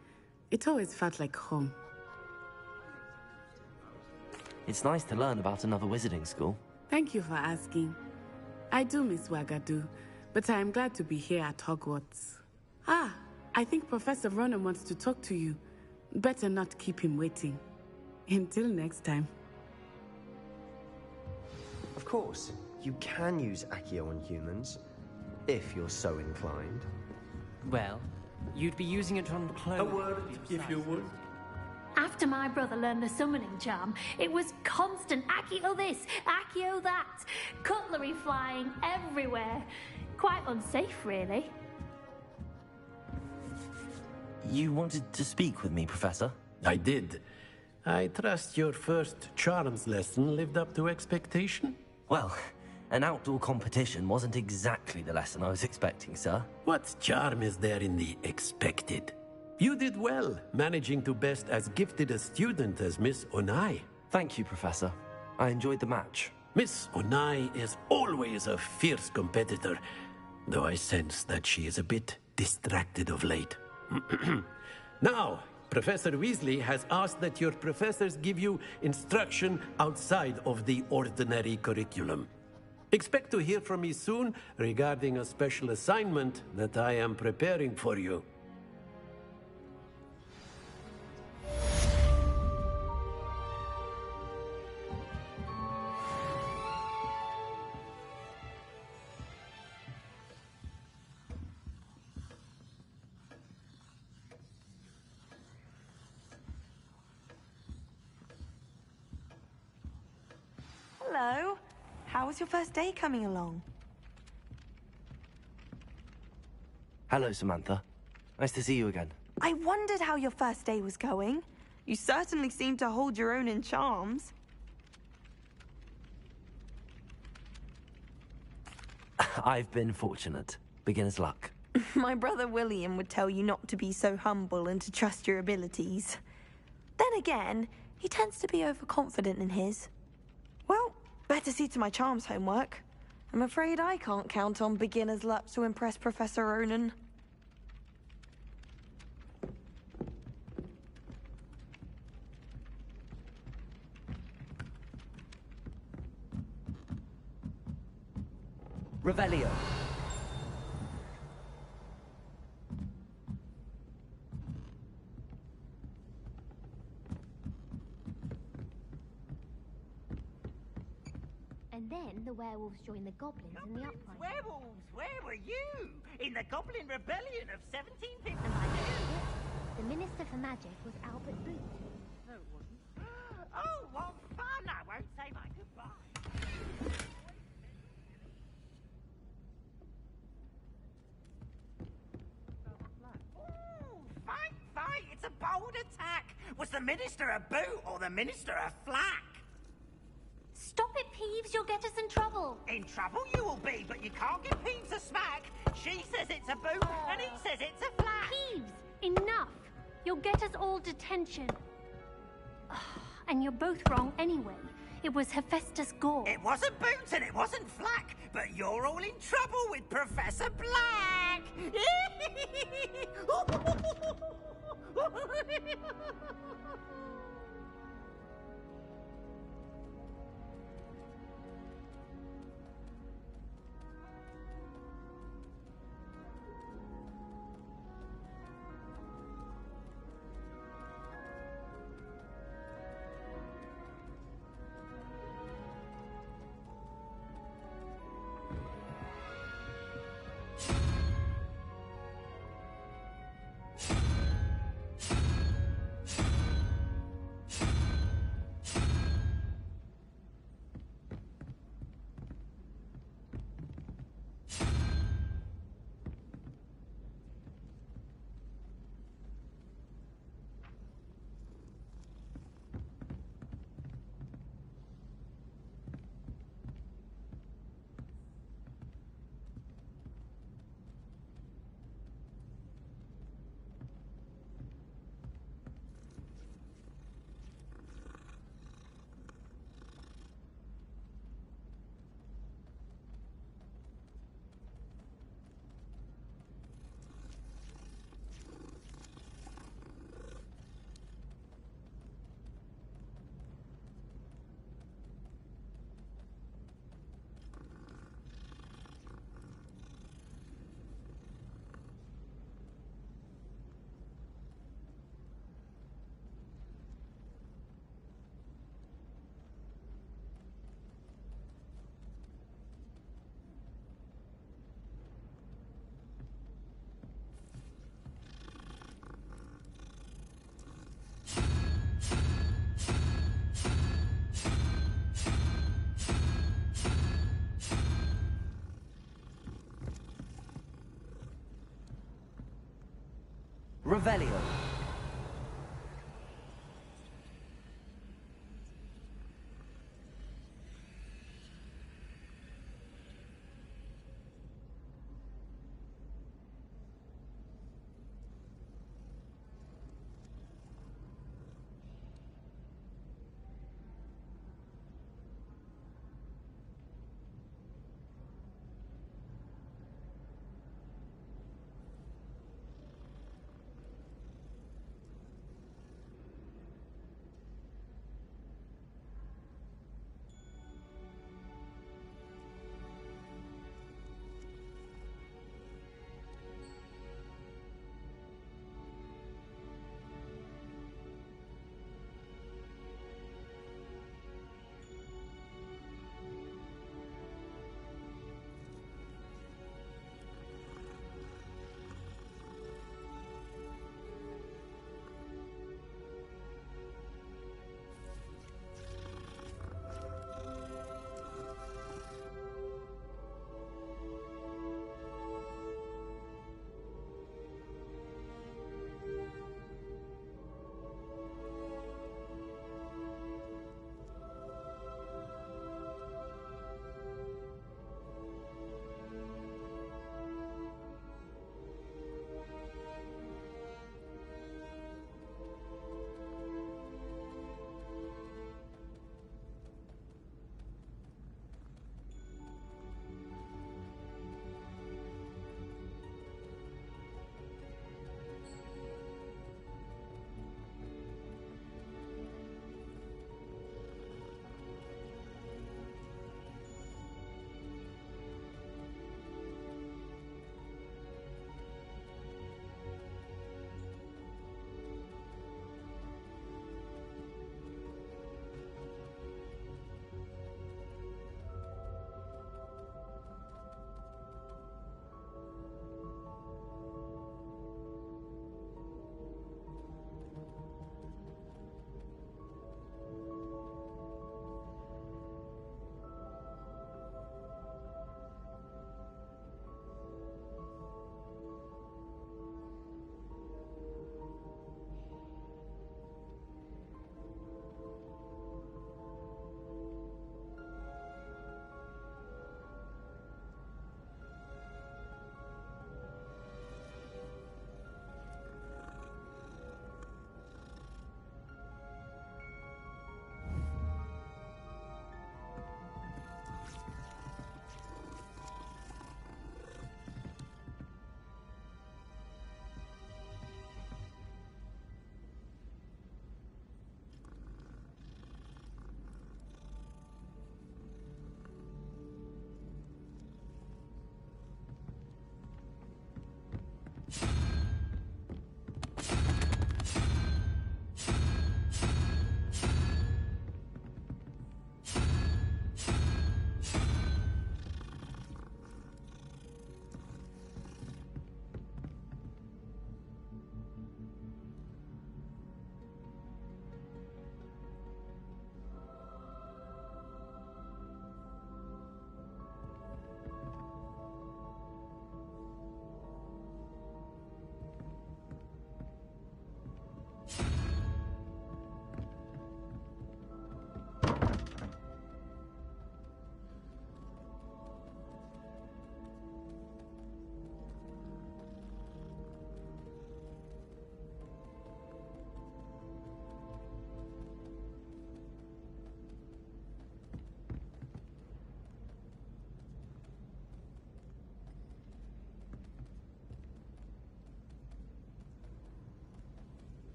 It always felt like home. It's nice to learn about another wizarding school. Thank you for asking. I do miss Wagadu, but I am glad to be here at Hogwarts. Ah, I think Professor Ronan wants to talk to you. Better not keep him waiting. Until next time. Of course, you can use Accio on humans, if you're so inclined. Well, you'd be using it on clothes. A word, if you would. After my brother learned the summoning charm, it was constant Accio this, Accio that. Cutlery flying everywhere. Quite unsafe, really. You wanted to speak with me, Professor? I did. I trust your first charms lesson lived up to expectation? Well, an outdoor competition wasn't exactly the lesson I was expecting, sir. What charm is there in the expected? You did well, managing to best as gifted a student as Miss Onai. Thank you, Professor. I enjoyed the match. Miss Onai is always a fierce competitor, though I sense that she is a bit distracted of late. Now, Professor Weasley has asked that your professors give you instruction outside of the ordinary curriculum. Expect to hear from me soon regarding a special assignment that I am preparing for you. Hello. How was your first day coming along? Hello, Samantha. Nice to see you again. I wondered how your first day was going. You certainly seem to hold your own in charms. I've been fortunate. Beginner's luck. My brother William would tell you not to be so humble and to trust your abilities. Then again, he tends to be overconfident in his. Well, better see to my charms homework. I'm afraid I can't count on beginner's luck to impress Professor Ronan. Revelio. And then the werewolves joined the goblins in the uprising. Werewolves, where were you? In the Goblin Rebellion of 1750. And by the end, the Minister for Magic was Albert Boot. No, it wasn't. Oh, what fun! I won't say my goodbye. Ooh, fight! It's a bold attack! Was the Minister a boot or the Minister a flack? Stop it, Peeves! You'll get us in trouble! In trouble you will be, but you can't give Peeves a smack. She says it's a boot, and he says it's a flack. Peeves! Enough! You'll get us all detention. And you're both wrong anyway. It was Hephaestus Gore. It wasn't boot and it wasn't flack, but you're all in trouble with Professor Black. Revelio.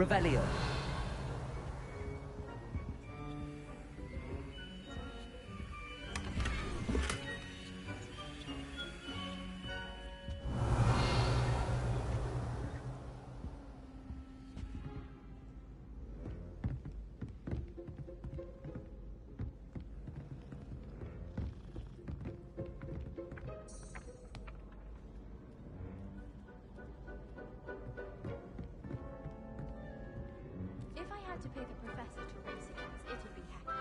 Revelio. If I had to pick a professor to race against, it'd be Hagrid.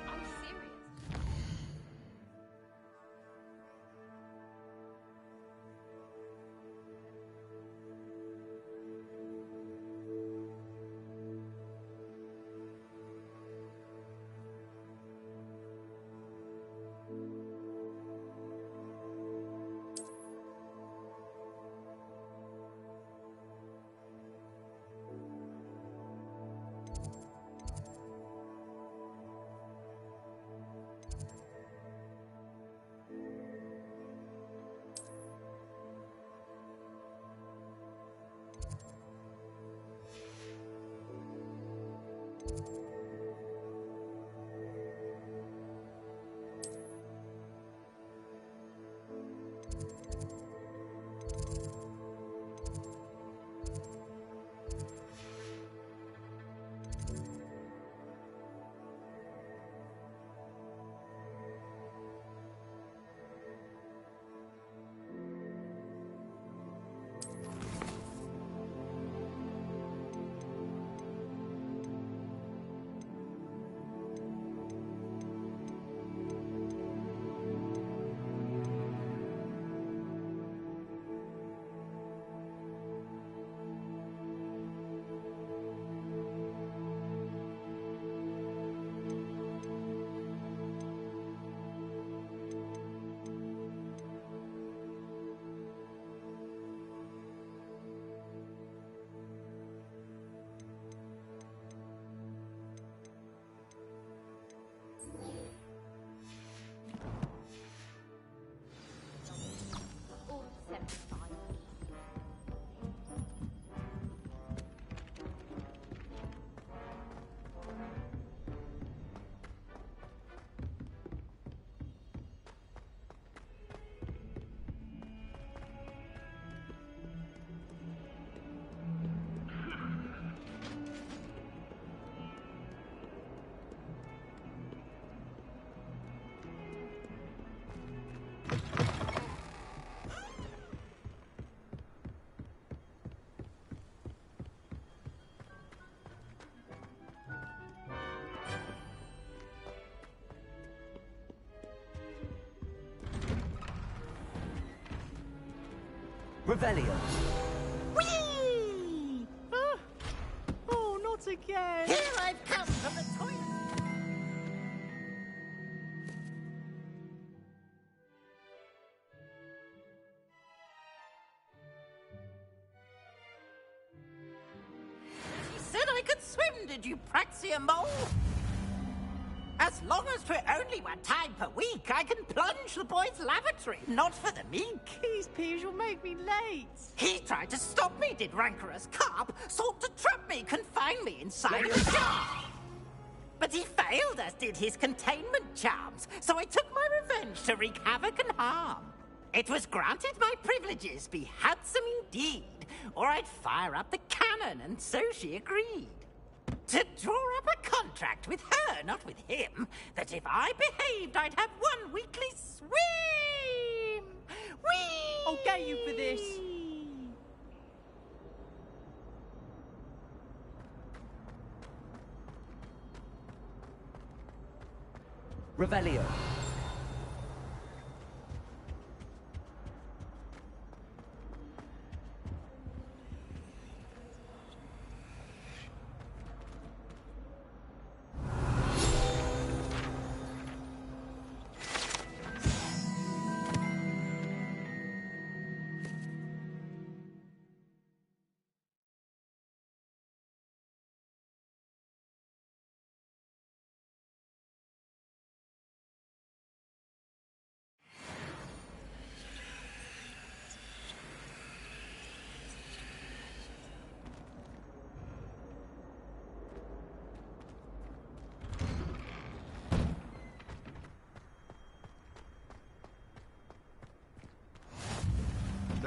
I'm serious. Or 75. Revelio. Whee! Oh, not again! Here I've come from the toilet! You said I could swim, did you, Praxia Mole? As long as for only one time per week, I can plunge the boy's lavatory, not for the meek. Please, Piers, you'll make me late. He tried to stop me, did rancorous carp, sought to trap me, confine me inside a jar. But he failed, as did his containment charms, so I took my revenge to wreak havoc and harm. It was granted my privileges be handsome indeed, or I'd fire up the cannon, and so she agreed. To draw up a contract with her, not with him, that if I behaved, I'd have one weekly swim! Whee! I'll get you for this. Revelio.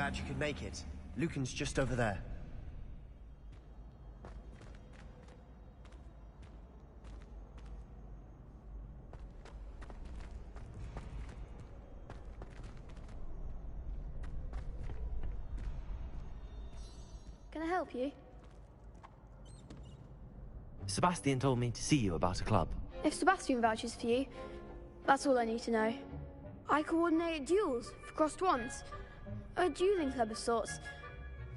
glad you could make it. Lucan's just over there. Can I help you? Sebastian told me to see you about a club. If Sebastian vouches for you, that's all I need to know. I coordinate duels for crossed wands. A dueling club of sorts.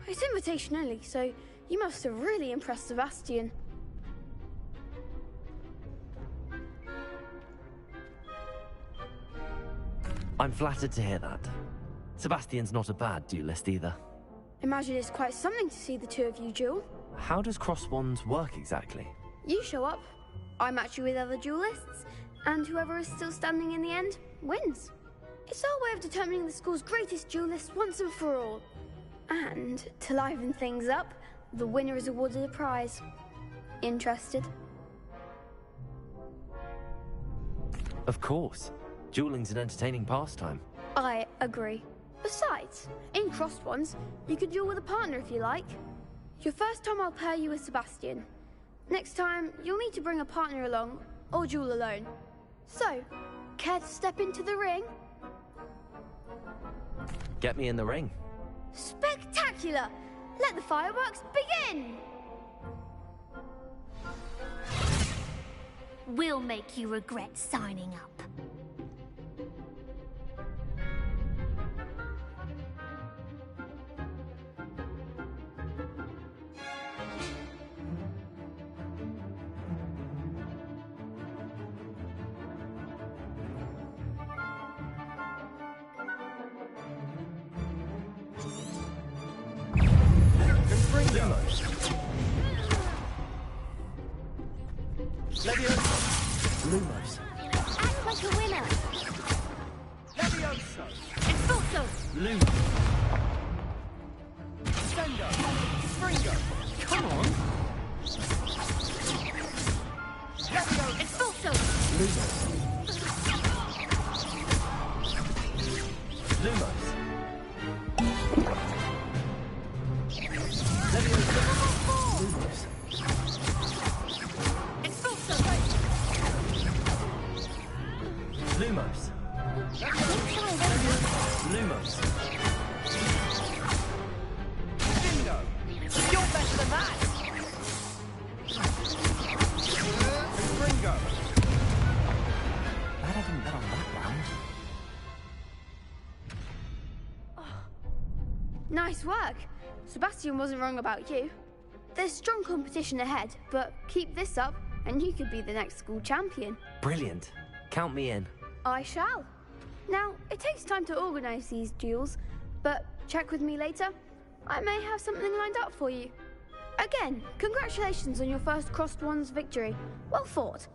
It's invitation only, so you must have really impressed Sebastian. I'm flattered to hear that. Sebastian's not a bad duelist either. Imagine it's quite something to see the two of you duel. How does cross wands work exactly? You show up, I match you with other duelists, and whoever is still standing in the end wins. It's our way of determining the school's greatest duelist once and for all. And to liven things up, the winner is awarded a prize. Interested? Of course. Dueling's an entertaining pastime. I agree. Besides, in crossed ones, you could duel with a partner if you like. Your first time I'll pair you with Sebastian. Next time, you'll need to bring a partner along, or duel alone. So, care to step into the ring? Get me in the ring. Spectacular! Let the fireworks begin! We'll make you regret signing up. Lumos. Act like a winner. Levioso. Expulso. Lumos. Sendo. Springo. Come on. Levioso. Expulso. Lumos. Lumos. Lumos. Lumos. Lumos. Bingo. You're better than that. Springo. Glad I didn't bet on that round. Nice work. Sebastian wasn't wrong about you. There's strong competition ahead, but keep this up and you could be the next school champion. Brilliant. Count me in. I shall. Now, it takes time to organise these duels, but check with me later. I may have something lined up for you. Again, congratulations on your first crossed wands victory. Well fought.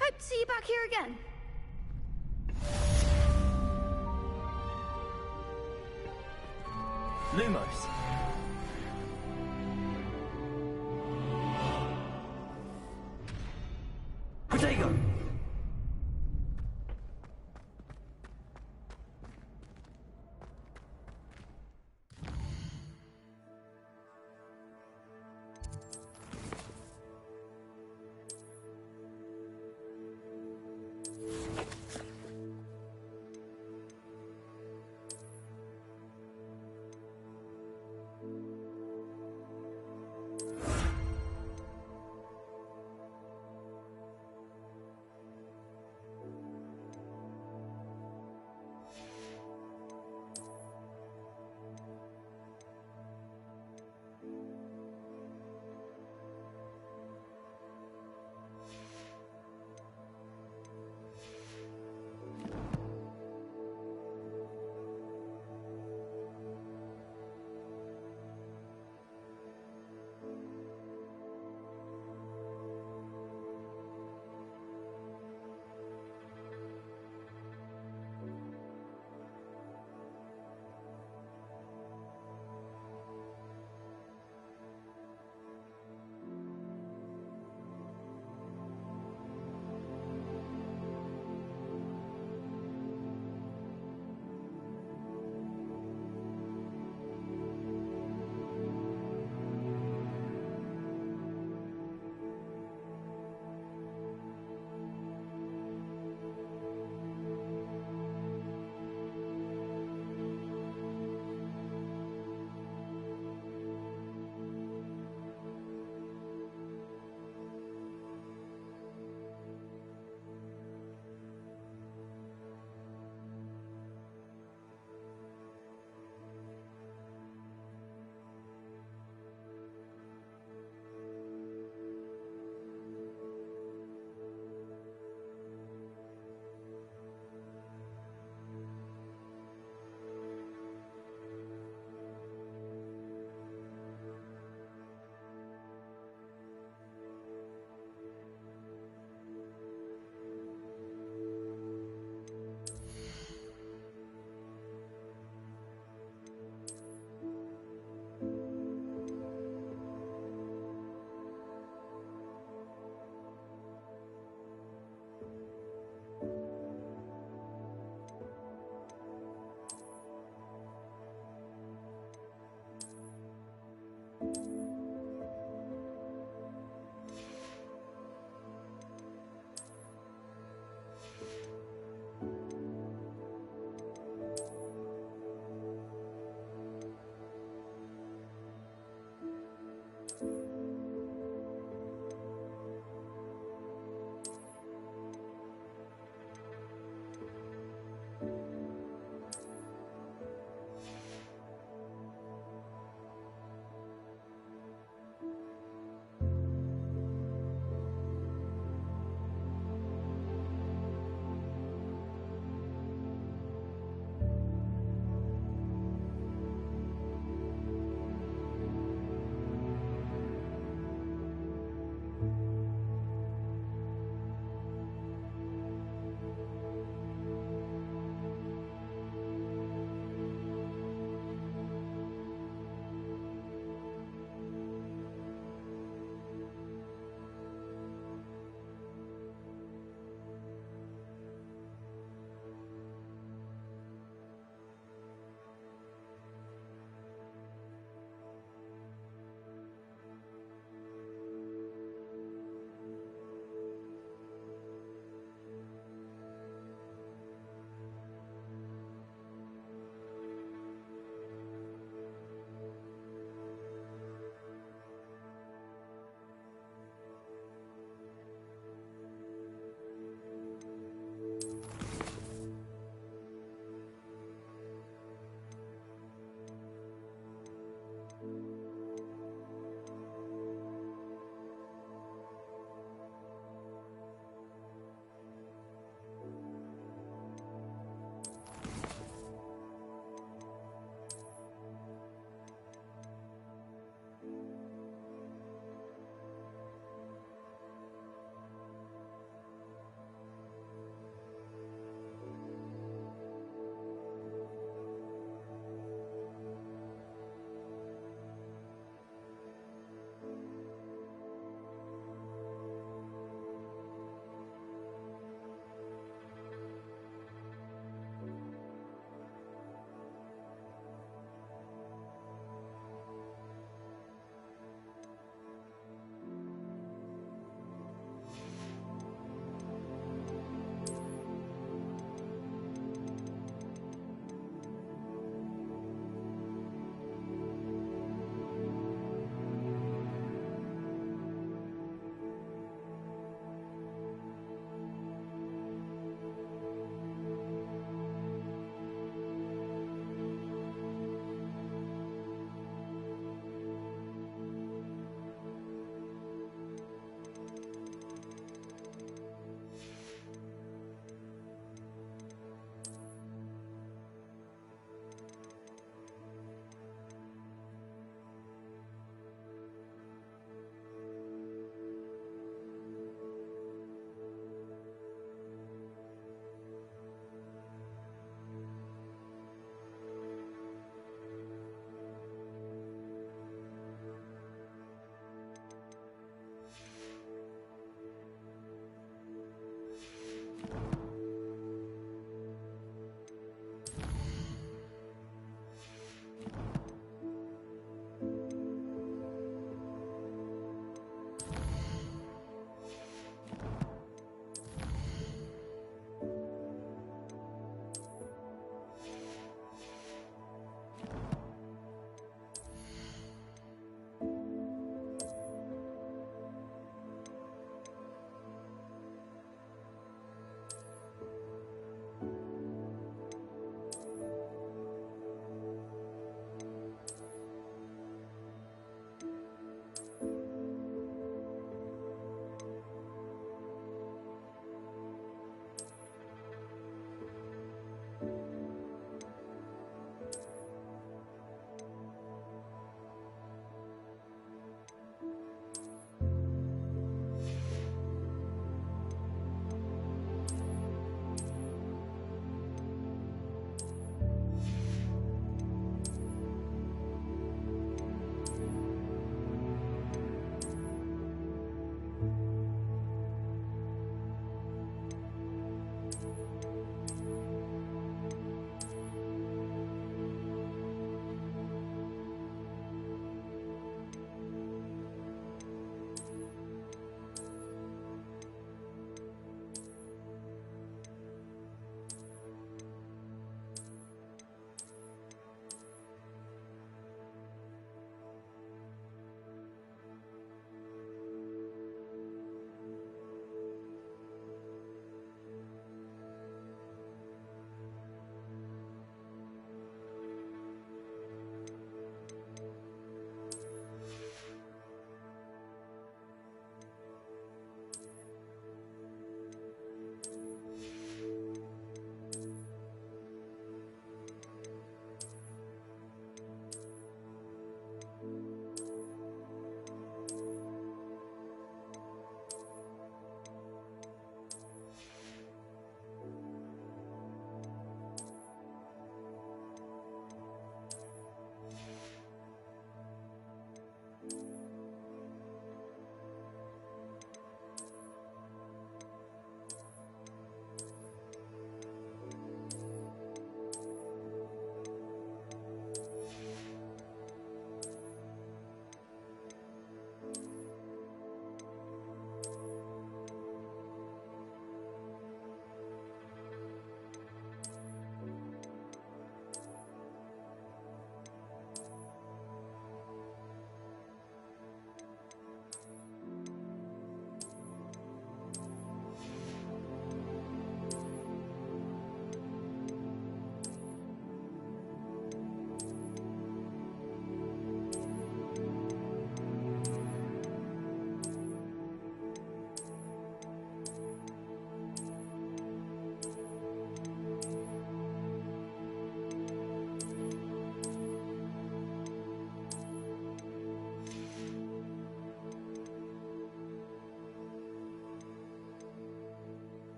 Hope to see you back here again. Lumos.